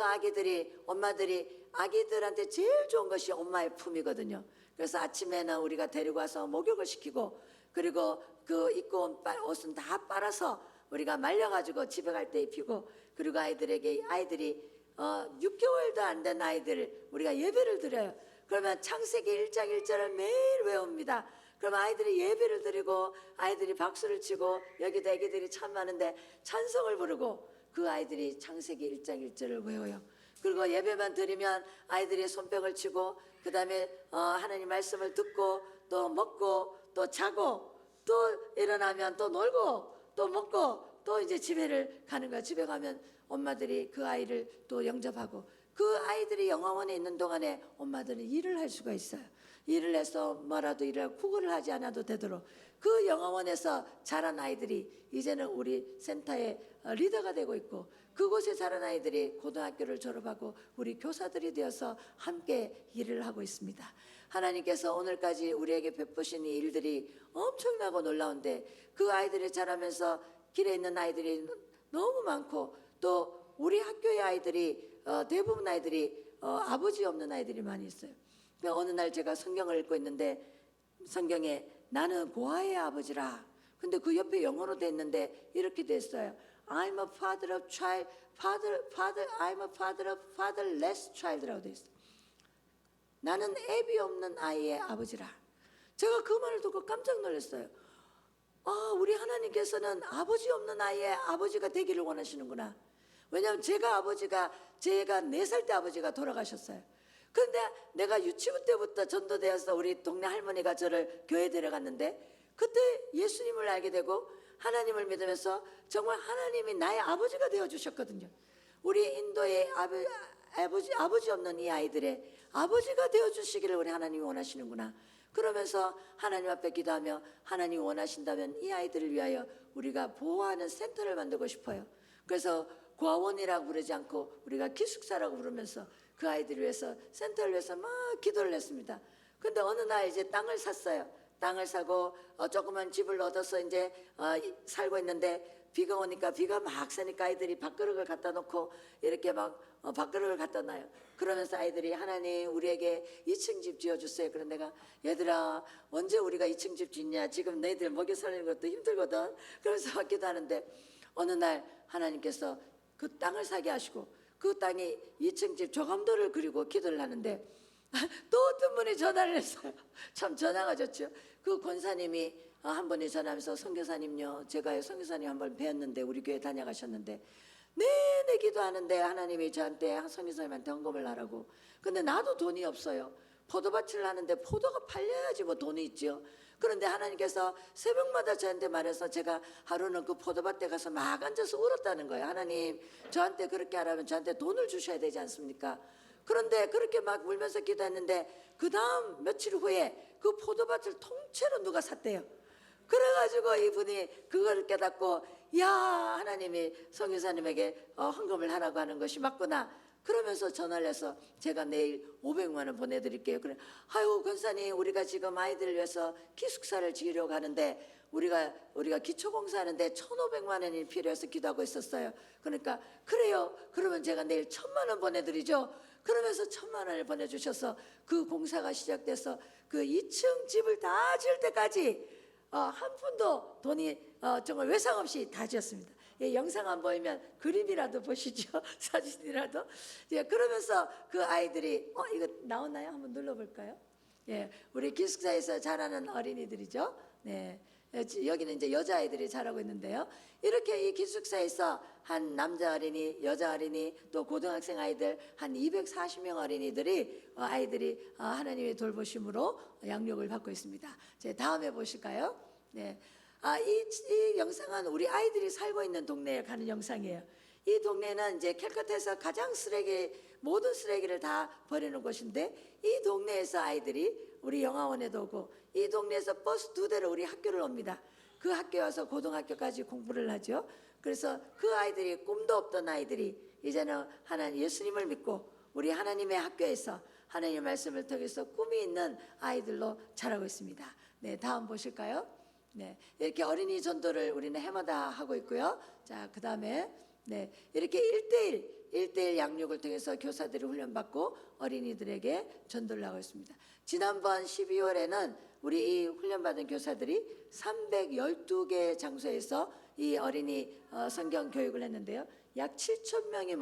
엄마들이 아기들한테 제일 좋은 것이 엄마의 품이거든요. 그래서 아침에는 우리가 데리고 와서 목욕을 시키고 그리고 그 입고 온 옷은 다 빨아서 우리가 말려가지고 집에 갈 때 입히고 그리고 아이들이 6개월도 안 된 아이들을 우리가 예배를 드려요. 그러면 창세기 1장 1절을 매일 외웁니다. 그럼 아이들이 예배를 드리고 아이들이 박수를 치고 여기도 애기들이 참 많은데 찬송을 부르고 그 아이들이 창세기 1장 1절을 외워요. 그리고 예배만 드리면 아이들이 손뼉을 치고 그 다음에 하나님 말씀을 듣고 또 먹고 또 자고 또 일어나면 또 놀고 또 먹고 또 이제 집에를 가는 거야. 집에 가면 엄마들이 그 아이를 또 영접하고 그 아이들이 영화원에 있는 동안에 엄마들은 일을 할 수가 있어요. 일을 해서 뭐라도 일을 구걸을 하지 않아도 되도록 그 영화원에서 자란 아이들이 이제는 우리 센터의 리더가 되고 있고 그곳에 자란 아이들이 고등학교를 졸업하고 우리 교사들이 되어서 함께 일을 하고 있습니다. 하나님께서 오늘까지 우리에게 베푸신 이 일들이 엄청나고 놀라운데 그 아이들이 자라면서 길에 있는 아이들이 너무 많고 또 우리 학교의 아이들이 대부분 아이들이 아버지 없는 아이들이 많이 있어요. 그러니까 어느 날 제가 성경을 읽고 있는데 성경에 나는 고아의 아버지라. 근데 그 옆에 영어로 돼 있는데 이렇게 돼 있어요. I'm a father of child, I'm a father of fatherless child라고 돼 있어요. 나는 애비 없는 아이의 아버지라. 제가 그 말을 듣고 깜짝 놀랐어요. 우리 하나님께서는 아버지 없는 아이의 아버지가 되기를 원하시는구나. 왜냐하면 제가 4살 때 아버지가 돌아가셨어요. 그런데 내가 유치원 때부터 전도되어서 우리 동네 할머니가 저를 교회 데려갔는데 그때 예수님을 알게 되고 하나님을 믿으면서 정말 하나님이 나의 아버지가 되어주셨거든요. 우리 인도의 아버지 없는 이 아이들의 아버지가 되어주시기를 우리 하나님이 원하시는구나. 그러면서 하나님 앞에 기도하며 하나님이 원하신다면 이 아이들을 위하여 우리가 보호하는 센터를 만들고 싶어요. 그래서 고아원이라고 부르지 않고 우리가 기숙사라고 부르면서 그 아이들을 위해서 센터를 위해서 막 기도를 했습니다. 근데 어느 날 이제 땅을 샀어요. 땅을 사고 조그만 집을 얻어서 이제 살고 있는데 비가 오니까 비가 막 새니까 아이들이 밥그릇을 갖다 놓고 이렇게 막 밥그릇을 갖다 놔요. 그러면서 아이들이 하나님 우리에게 2층 집 지어주세요. 그런 내가 얘들아 언제 우리가 2층 집 짓냐. 지금 너희들 먹여 살리는 것도 힘들거든. 그러면서 기도하는데 어느 날 하나님께서 그 땅을 사게 하시고 그 땅이 2층 집 조감도를 그리고 기도를 하는데 또 어떤 분이 전화를 했어요. 참 전화가 좋죠. 그 권사님이 한 분이 전화하면서 선교사님요 제가 선교사님 한번 뵈었는데 우리 교회 다녀가셨는데 내내 기도하는데 하나님이 저한테 선교사님한테 헌금을 하라고. 근데 나도 돈이 없어요. 포도밭을 하는데 포도가 팔려야지 뭐 돈이 있죠. 그런데 하나님께서 새벽마다 저한테 말해서 제가 하루는 그 포도밭에 가서 막 앉아서 울었다는 거예요. 하나님 저한테 그렇게 하라면 저한테 돈을 주셔야 되지 않습니까? 그런데 그렇게 막 울면서 기도했는데 그 다음 며칠 후에 그 포도밭을 통째로 누가 샀대요. 그래가지고 이분이 그걸 깨닫고 야 하나님이 선교사님에게 헌금을 하라고 하는 것이 맞구나. 그러면서 전화를 해서 제가 내일 500만 원 보내드릴게요. 그래, 아유 권사님 우리가 지금 아이들을 위해서 기숙사를 지으려고 하는데 우리가 기초공사하는데 1,500만 원이 필요해서 기도하고 있었어요. 그러니까 그래요. 그러면 제가 내일 1,000만 원 보내드리죠. 그러면서 1,000만 원을 보내주셔서 그 공사가 시작돼서 그 2층 집을 다 지을 때까지 한 푼도 돈이 정말 외상 없이 다 지었습니다. 예, 영상 안 보이면 그림이라도 보시죠. 사진이라도. 예, 그러면서 그 아이들이 이거 나오나요? 한번 눌러볼까요? 예, 우리 기숙사에서 자라는 어린이들이죠. 네. 여기는 이제 여자아이들이 자라고 있는데요. 이렇게 이 기숙사에서 한 남자 어린이, 여자 어린이, 또 고등학생 아이들 한 240명 어린이들이 아이들이 하나님의 돌보심으로 양육을 받고 있습니다. 제 다음에 보실까요? 네. 이 영상은 우리 아이들이 살고 있는 동네에 가는 영상이에요. 이 동네는 이제 캘커타에서 가장 모든 쓰레기를 다 버리는 곳인데, 이 동네에서 아이들이 우리 영화원에도 오고, 이 동네에서 버스 2대를 우리 학교를 옵니다. 그 학교에 와서 고등학교까지 공부를 하죠. 그래서 그 아이들이, 꿈도 없던 아이들이 이제는 하나님 예수님을 믿고 우리 하나님의 학교에서 하나님의 말씀을 통해서 꿈이 있는 아이들로 자라고 있습니다. 네, 다음 보실까요? 네, 이렇게 어린이 전도를 우리는 해마다 하고 있고요. 자, 그 다음에 네, 이렇게 1대1 양육을 통해서 교사들이 훈련받고 어린이들에게 전도를 하고 있습니다. 지난번 12월에는 우리 이 훈련받은 교사들이 312개 장소에서 이 어린이 성경 교육을 했는데요. 약 7,000명이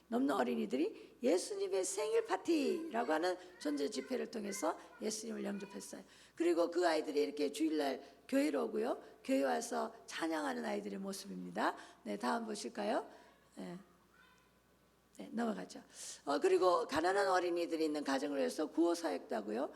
넘는 어린이들이 예수님의 생일 파티라고 하는 전도 집회를 통해서 예수님을 영접했어요. 그리고 그 아이들이 이렇게 주일날 교회로 오고요. 교회 와서 찬양하는 아이들의 모습입니다. 네, 다음 보실까요? 네. 네, 넘어가죠. 그리고 가난한 어린이들이 있는 가정을 위해서 구호 사역도 하고요.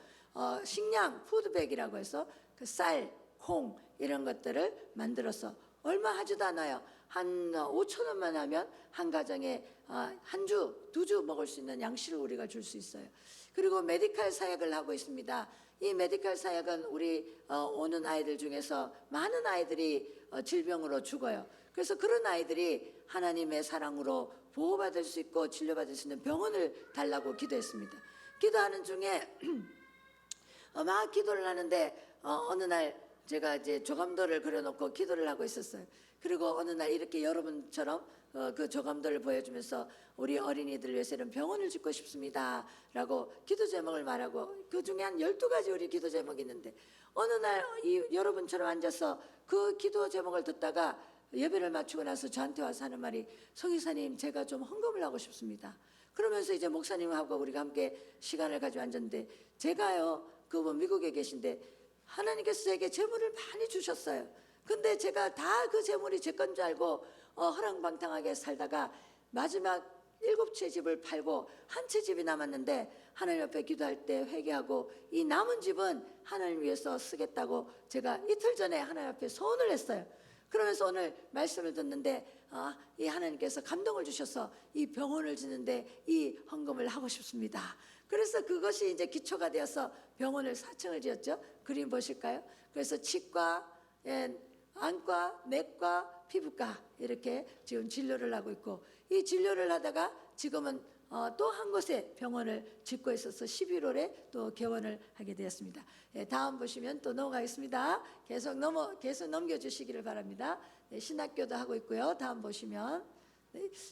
식량, 푸드백이라고 해서 그 쌀, 콩 이런 것들을 만들어서 얼마 하지도 않아요. 한 5천 원만 하면 한 가정에 한 주, 2주 먹을 수 있는 양식을 우리가 줄 수 있어요. 그리고 메디칼 사역을 하고 있습니다. 이 메디칼 사역은 우리 오는 아이들 중에서 많은 아이들이 질병으로 죽어요. 그래서 그런 아이들이 하나님의 사랑으로 보호받을 수 있고 진료받을 수 있는 병원을 달라고 기도했습니다. 기도하는 중에 막 기도를 하는데 어느 날 제가 이제 조감도를 그려놓고 기도를 하고 있었어요. 그리고 어느 날 이렇게 여러분처럼 그 조감도를 보여주면서 우리 어린이들 위해서는 병원을 짓고 싶습니다 라고 기도 제목을 말하고, 그 중에 한 12가지 우리 기도 제목이 있는데, 어느 날 여러분처럼 앉아서 그 기도 제목을 듣다가 예배를 마치고 나서 저한테 와서 하는 말이, 성의사님 제가 좀 헌금을 하고 싶습니다. 그러면서 이제 목사님하고 우리가 함께 시간을 가지고 앉았는데, 제가요 그분 미국에 계신데 하나님께서 제게 재물을 많이 주셨어요. 근데 제가 다 그 재물이 제 건 줄 알고 허랑방탕하게 살다가 마지막 7채 집을 팔고 한 채 집이 남았는데, 하나님 옆에 기도할 때 회개하고 이 남은 집은 하나님 위해서 쓰겠다고 제가 이틀 전에 하나님 앞에 소원을 했어요. 그러면서 오늘 말씀을 듣는데 이 하나님께서 감동을 주셔서 이 병원을 짓는데 이 헌금을 하고 싶습니다. 그래서 그것이 이제 기초가 되어서 병원을 4층을 지었죠. 그림 보실까요? 그래서 치과, 안과, 내과, 피부과 이렇게 지금 진료를 하고 있고, 이 진료를 하다가 지금은 또 한 곳에 병원을 짓고 있어서 11월에 또 개원을 하게 되었습니다. 다음 보시면 또 넘어가겠습니다. 계속 넘겨주시기를 바랍니다. 신학교도 하고 있고요. 다음 보시면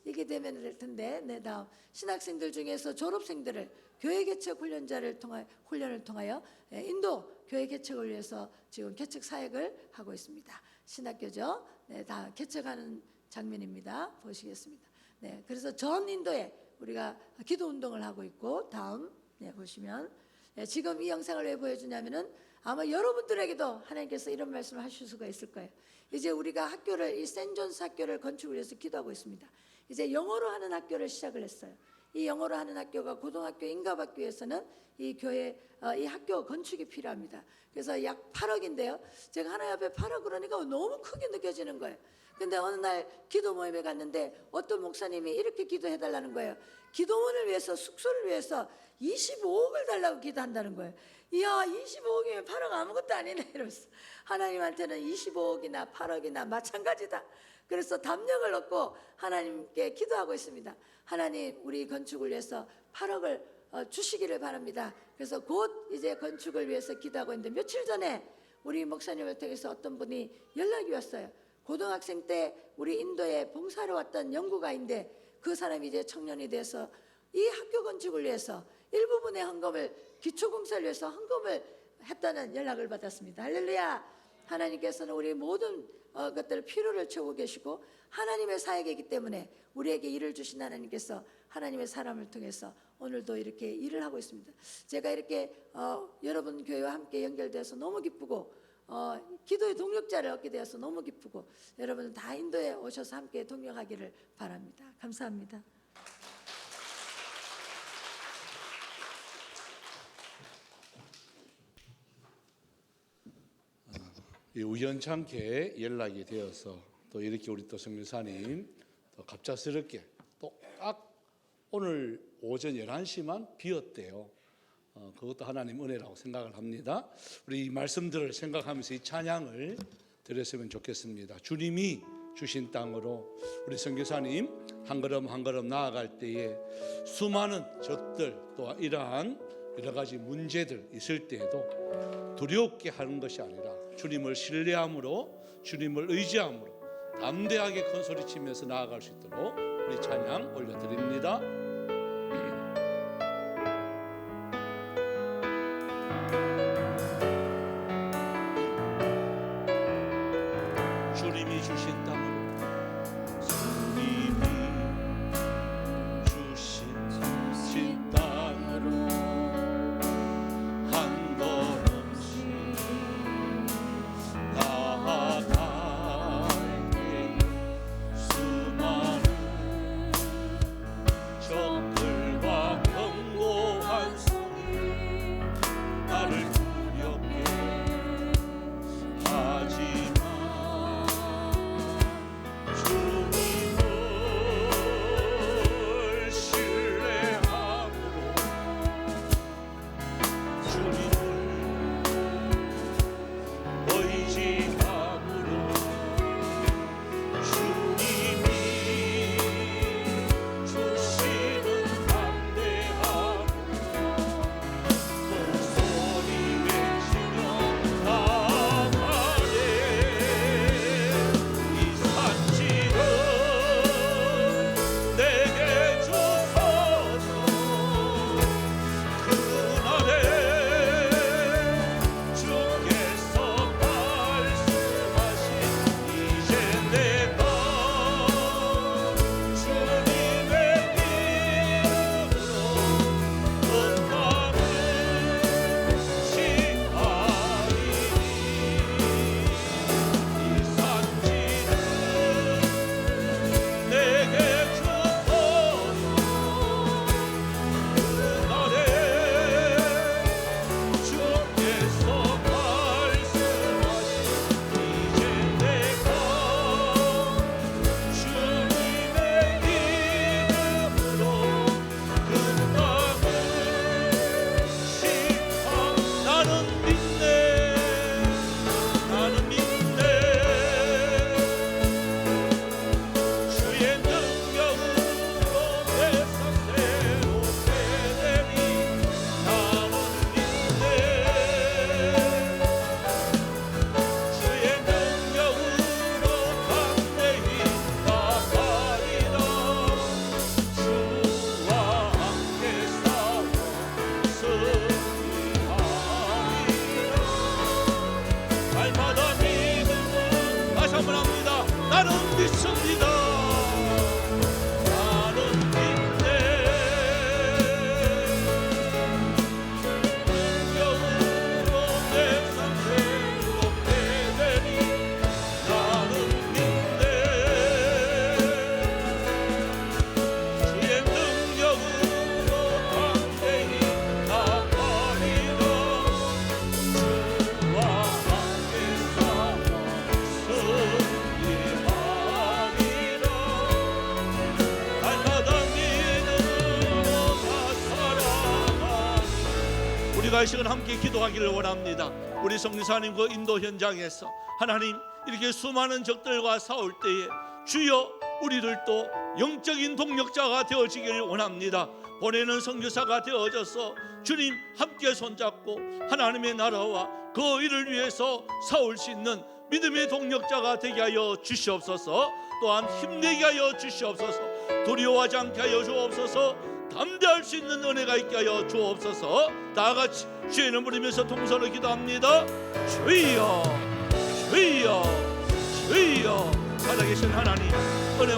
이게 되면 될 텐데, 다음 신학생들 중에서 졸업생들을 교회 개척 훈련을 통하여 인도 교회 개척을 위해서 지금 개척 사역을 하고 있습니다. 신학교죠. 다 개척하는 장면입니다. 보시겠습니다. 그래서 전 인도에 우리가 기도 운동을 하고 있고, 다음 보시면 지금 이 영상을 왜 보여주냐면은 아마 여러분들에게도 하나님께서 이런 말씀을 하실 수가 있을 거예요. 이제 우리가 이 센존스 학교를 건축을 위해서 기도하고 있습니다. 이제 영어로 하는 학교를 시작을 했어요. 이 영어로 하는 학교가 고등학교 인가받기 위해서는 이 교회 이 학교 건축이 필요합니다. 그래서 약 8억인데요. 제가 하나님 앞에 8억 그러니까 너무 크게 느껴지는 거예요. 근데 어느 날 기도 모임에 갔는데 어떤 목사님이 이렇게 기도해달라는 거예요. 기도원을 위해서, 숙소를 위해서 25억을 달라고 기도한다는 거예요. 이야, 25억이면 8억 아무것도 아니네 이러면서, 하나님한테는 25억이나 8억이나 마찬가지다. 그래서 담력을 얻고 하나님께 기도하고 있습니다. 하나님, 우리 건축을 위해서 8억을 주시기를 바랍니다. 그래서 곧 이제 건축을 위해서 기도하고 있는데, 며칠 전에 우리 목사님을 통해서 어떤 분이 연락이 왔어요. 고등학생 때 우리 인도에 봉사로 왔던 연구가인데 그 사람이 이제 청년이 돼서 이 학교 건축을 위해서 일부분의 헌금을, 기초공사를 위해서 헌금을 했다는 연락을 받았습니다. 할렐루야. 하나님께서는 우리 모든 것들 필요를 채우고 계시고 하나님의 사역이기 때문에 우리에게 일을 주신 하나님께서 하나님의 사람을 통해서 오늘도 이렇게 일을 하고 있습니다. 제가 이렇게 여러분 교회와 함께 연결돼서 너무 기쁘고 기도의 동력자를 얻게 되어서 너무 기쁘고 여러분 다 인도에 오셔서 함께 동력하기를 바랍니다. 감사합니다. 우연찮게 연락이 되어서 또 이렇게 우리 또 성교사님 또 갑작스럽게 또 딱 오늘 오전 11시만 비었대요. 그것도 하나님 은혜라고 생각을 합니다. 우리 이 말씀들을 생각하면서 이 찬양을 드렸으면 좋겠습니다. 주님이 주신 땅으로 우리 선교사님 한 걸음 한 걸음 나아갈 때에 수많은 적들 또 이러한 여러 가지 문제들 있을 때에도 두렵게 하는 것이 아니라 주님을 신뢰함으로 주님을 의지함으로 담대하게 큰 소리치면서 나아갈 수 있도록 우리 찬양 올려드립니다. 주님이 주신 땅으로 주님이 주신 땅으로 한 걸음씩 나아갈 때 수많은 적들과 견고한 성이 나를 두렵게 하지만 주님을 신뢰함으로 주님을 의지함으로 주님이 주시는 담대함으로 목소리 외치며 나아가네. 이 산지를 내게 주소서. 그날에 주께서 말씀하신 이제 내가 주님의 이름으로 그 땅을 시하리니 이 산지를 내게 주소서. 그날에 주께서 말씀하신 이제 내가 주님의 이름으로 그 땅을 시하. 나는 믿네. 나는 믿네. 주의 능력으로 내 삶 새롭게 되리. 나는 믿네. 주의 능력으로 담대히 나가리라. 주와 함께 싸워 승리하리라. 날마다 믿음은 다시 한번 합니다. 나는 믿습니다. 나는 믿네. 능력으로 내 삶 새롭게 되리. 나는 믿네. 주의 능력으로 담대히 나가리라. 주와 함께 싸워 승리하리라. 날마다 믿음으로 다 살아가리. 우리가 이 시간 함께 기도하기를 원합니다. 우리 성리사님 그 인도 현장에서 하나님 이렇게 수많은 적들과 싸울 때에 주여 우리들도 영적인 동력자가 되어지기를 원합니다. 보내는 선교사가 되어져서 주님 함께 손잡고 하나님의 나라와 그 일을 위해서 싸울 수 있는 믿음의 동력자가 되게 하여 주시옵소서. 또한 힘내게 하여 주시옵소서. 두려워하지 않게 하여 주옵소서. 담대할 수 있는 은혜가 있게 하여 주옵소서. 다 같이 주의 이름 부르면서 통성으로 기도합니다. 주여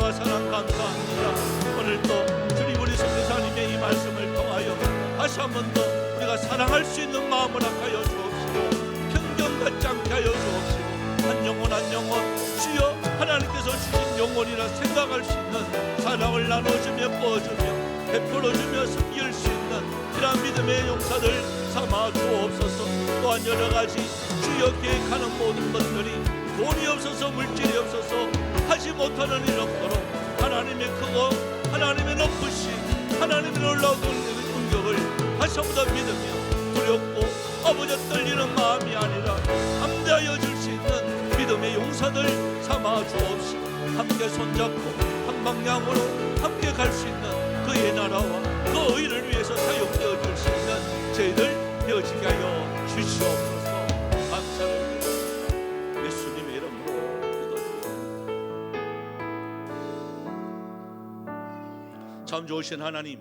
은혜와 사랑 감사합니다. 오늘 또 주님 우리 선교사님의 이 말씀을 통하여 다시 한 번 더 우리가 사랑할 수 있는 마음을 하여 주옵시고 편견 갖지 않게 하여 주옵시고 한 영혼 한 영혼 주여 하나님께서 주신 영혼이라 생각할 수 있는 사랑을 나눠주며 부어주며 베풀어주며 섬길 수 있는 이러한 믿음의 용사들 삼아 주옵소서. 또한 여러 가지 주여 계획하는 모든 것들이 돈이 없어서 물질이 없어서 하지 못하는 일 없도록 하나님의 크고 하나님의 높으신 하나님의 놀라운 능력을 다시 한 번 더 믿으며 두렵고 아버지 떨리는 마음이 아니라 함대하여 줄 수 있는 믿음의 용사들 삼아 주옵시고 함께 손잡고 한 방향으로 함께 갈 수 있는 그의 나라와 그 의를 위해서 사용되어 줄 수 있는 저희들 되어지게 하여 주시옵소서. 감사를 드립니다. 예수님의 이름으로 기도드립니다. 참 좋으신 하나님,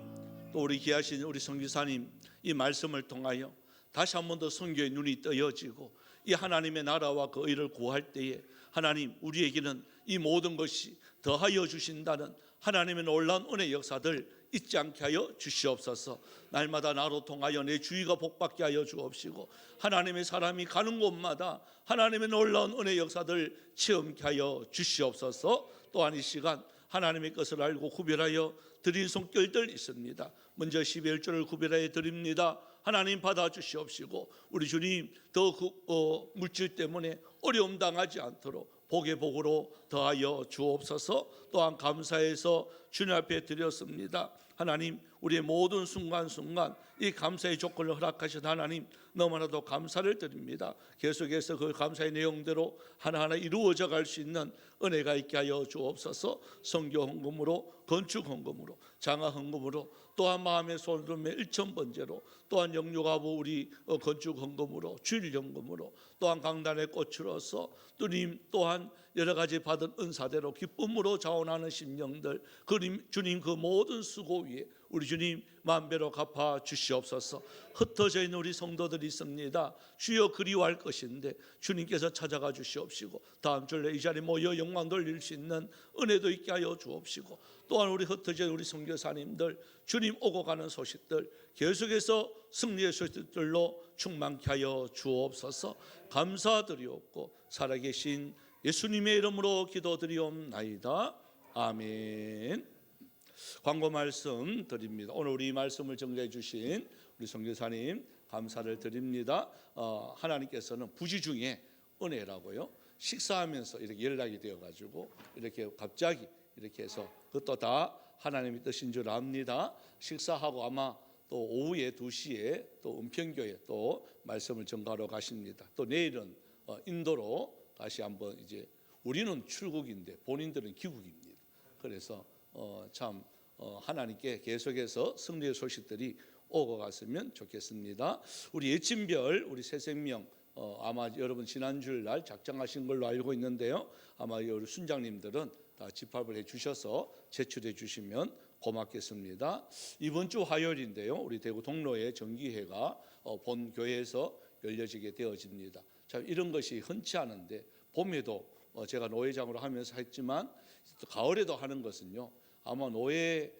또 우리 귀하신 우리 선교사님 이 말씀을 통하여 다시 한 번 더 선교의 눈이 떠여지고 이 하나님의 나라와 그 의를 구할 때에 하나님 우리에게는 이 모든 것이 더하여 주신다는 하나님의 놀라운 은혜 역사들 잊지 않게 하여 주시옵소서. 날마다 나로 통하여 내 주위가 복받게 하여 주옵시고 하나님의 사람이 가는 곳마다 하나님의 놀라운 은혜 역사들 체험케 하여 주시옵소서. 또한 이 시간 하나님의 것을 알고 구별하여 드린 손길들 있습니다. 먼저 11조를 구별하여 드립니다. 하나님 받아 주시옵시고 우리 주님 더 물질 때문에 어려움 당하지 않도록 복의 복으로 더하여 주옵소서. 또한 감사해서 주님 앞에 드렸습니다. 하나님 우리의 모든 순간순간 이 감사의 조건을 허락하신 하나님 너무나도 감사를 드립니다. 계속해서 그 감사의 내용대로 하나하나 이루어져 갈 수 있는 은혜가 있게 하여 주옵소서. 선교 헌금으로 건축 헌금으로 장화 헌금으로 또한 마음의 소름의 일천번제로 또한 영육아부 우리 건축 헌금으로 주일 헌금으로 또한 강단의 꽃으로서 주님 또한 여러 가지 받은 은사대로 기쁨으로 자원하는 심령들 주님 그 모든 수고 위에 우리 주님 만배로 갚아 주시옵소서. 흩어져 있는 우리 성도들이 있습니다. 주여 그리워할 것인데 주님께서 찾아가 주시옵시고 다음 주에 이 자리에 모여 영광 돌릴 수 있는 은혜도 있게 하여 주옵시고 또한 우리 흩어져 있는 우리 선교사님들 주님 오고 가는 소식들 계속해서 승리의 소식들로 충만케 하여 주옵소서. 감사드리옵고 살아계신 예수님의 이름으로 기도드리옵나이다. 아멘. 광고 말씀 드립니다. 오늘 우리 말씀을 정리해 주신 우리 선교사님 감사를 드립니다. 하나님께서는 부지 중에 은혜라고요. 식사하면서 이렇게 연락이 되어가지고 이렇게 갑자기 이렇게 해서 그것도 다 하나님의 뜻인 줄 압니다. 식사하고 아마 또 오후에 2시에 또 은평교회 또 말씀을 전가하러 가십니다. 또 내일은 인도로 다시 한번 이제 우리는 출국인데 본인들은 귀국입니다. 그래서 참 하나님께 계속해서 승리의 소식들이 오고 갔으면 좋겠습니다. 우리 예침별 우리 새 생명 아마 여러분 지난주일 날 작정하신 걸로 알고 있는데요. 아마 우리 순장님들은 다 집합을 해주셔서 제출해 주시면 고맙겠습니다. 이번 주 화요일인데요. 우리 대구 동로의 정기회가 본 교회에서 열려지게 되어집니다. 참 이런 것이 흔치 않은데 봄에도 제가 노회장으로 하면서 했지만 가을에도 하는 것은요. 아마 노회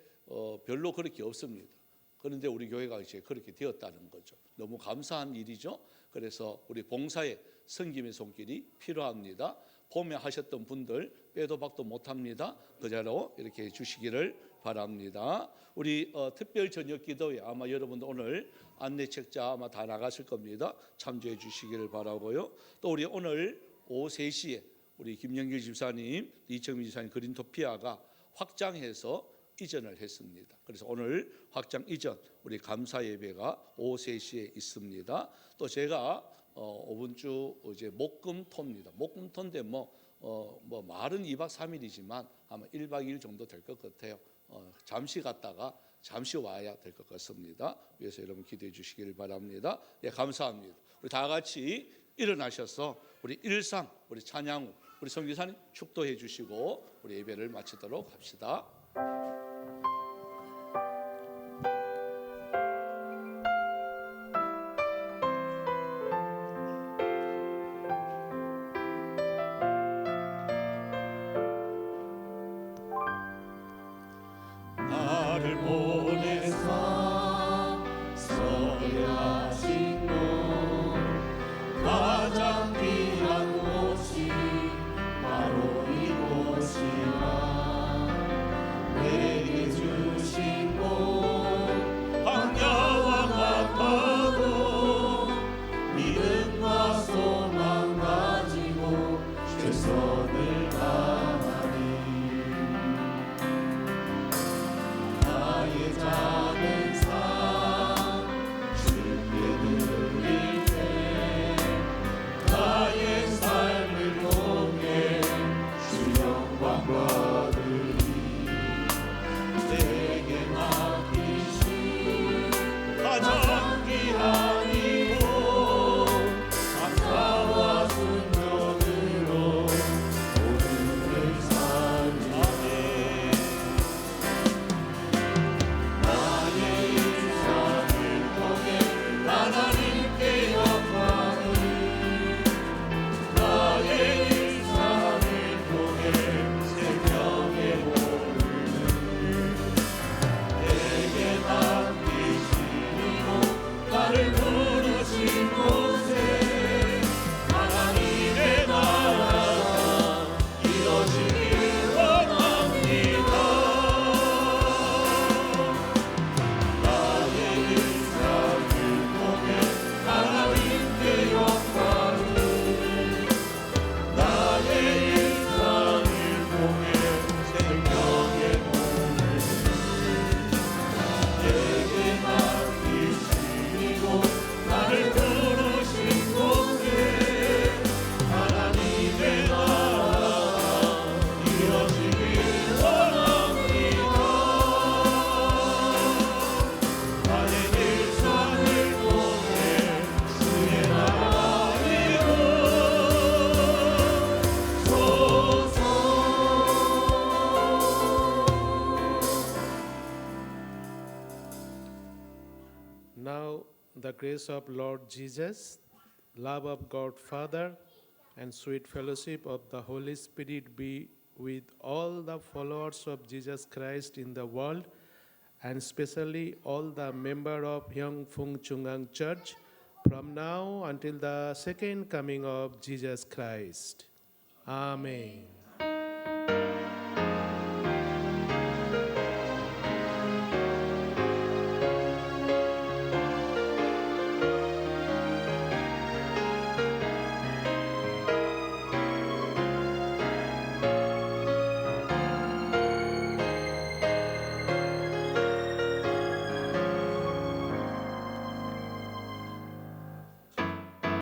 별로 그렇게 없습니다. 그런데 우리 교회가 이제 그렇게 되었다는 거죠. 너무 감사한 일이죠. 그래서 우리 봉사에 섬김의 손길이 필요합니다. 봄에 하셨던 분들 빼도 박도 못합니다. 그대로 이렇게 해주시기를 바랍니다. 우리 특별 저녁 기도회 아마 여러분도 오늘 안내 책자 아마 다 나갔을 겁니다. 참조해 주시기를 바라고요. 또 우리 오늘 오후 3시에 우리 김영길 집사님, 이청민 집사님 그린토피아가 확장해서 이전을 했습니다. 그래서 오늘 확장 이전 우리 감사 예배가 오후 3시에 있습니다. 또 제가 이번 주 이제 목금토입니다. 목금토인데 뭐 말은 2박 3일이지만 아마 1박 2일 정도 될 것 같아요. 잠시 갔다가 잠시 와야 될 것 같습니다. 그래서 여러분 기대해 주시기를 바랍니다. 예, 감사합니다. 우리 다 같이 일어나셔서 우리 일상 우리 찬양 후 우리 선교사님 축도해 주시고 우리 예배를 마치도록 합시다. 최선을 다하리. 나의 작은 삶 주께 드릴 때 나의 삶을 통해 주 영광 받으리. 내게 맡기신 가장 귀한 이곳 감사와 순종으로 모든 삶이 나의 일상을 통해 하나님께 영광을 나의 일상을 통해 생명의 오름을 내게 맡기시고 나를 부르신 곳에 하나님의 나라가 이뤄지길 원합니다. 나의 일상을 통해 하나님께 영광을 나의 일상을 통해 생명의 몸을 내게 맡기시고 나를 부르신 곳에 하나님의 나라가 이뤄지길 원합니다. 나의 일상을 통해 주의 나라 이루소서. Now, the grace of Lord Jesus, love of God Father, and sweet fellowship of the Holy Spirit be with all the followers of Jesus Christ in the world, and especially all the members of Hyungfung Chungang Church, from now until the second coming of Jesus Christ. Amen.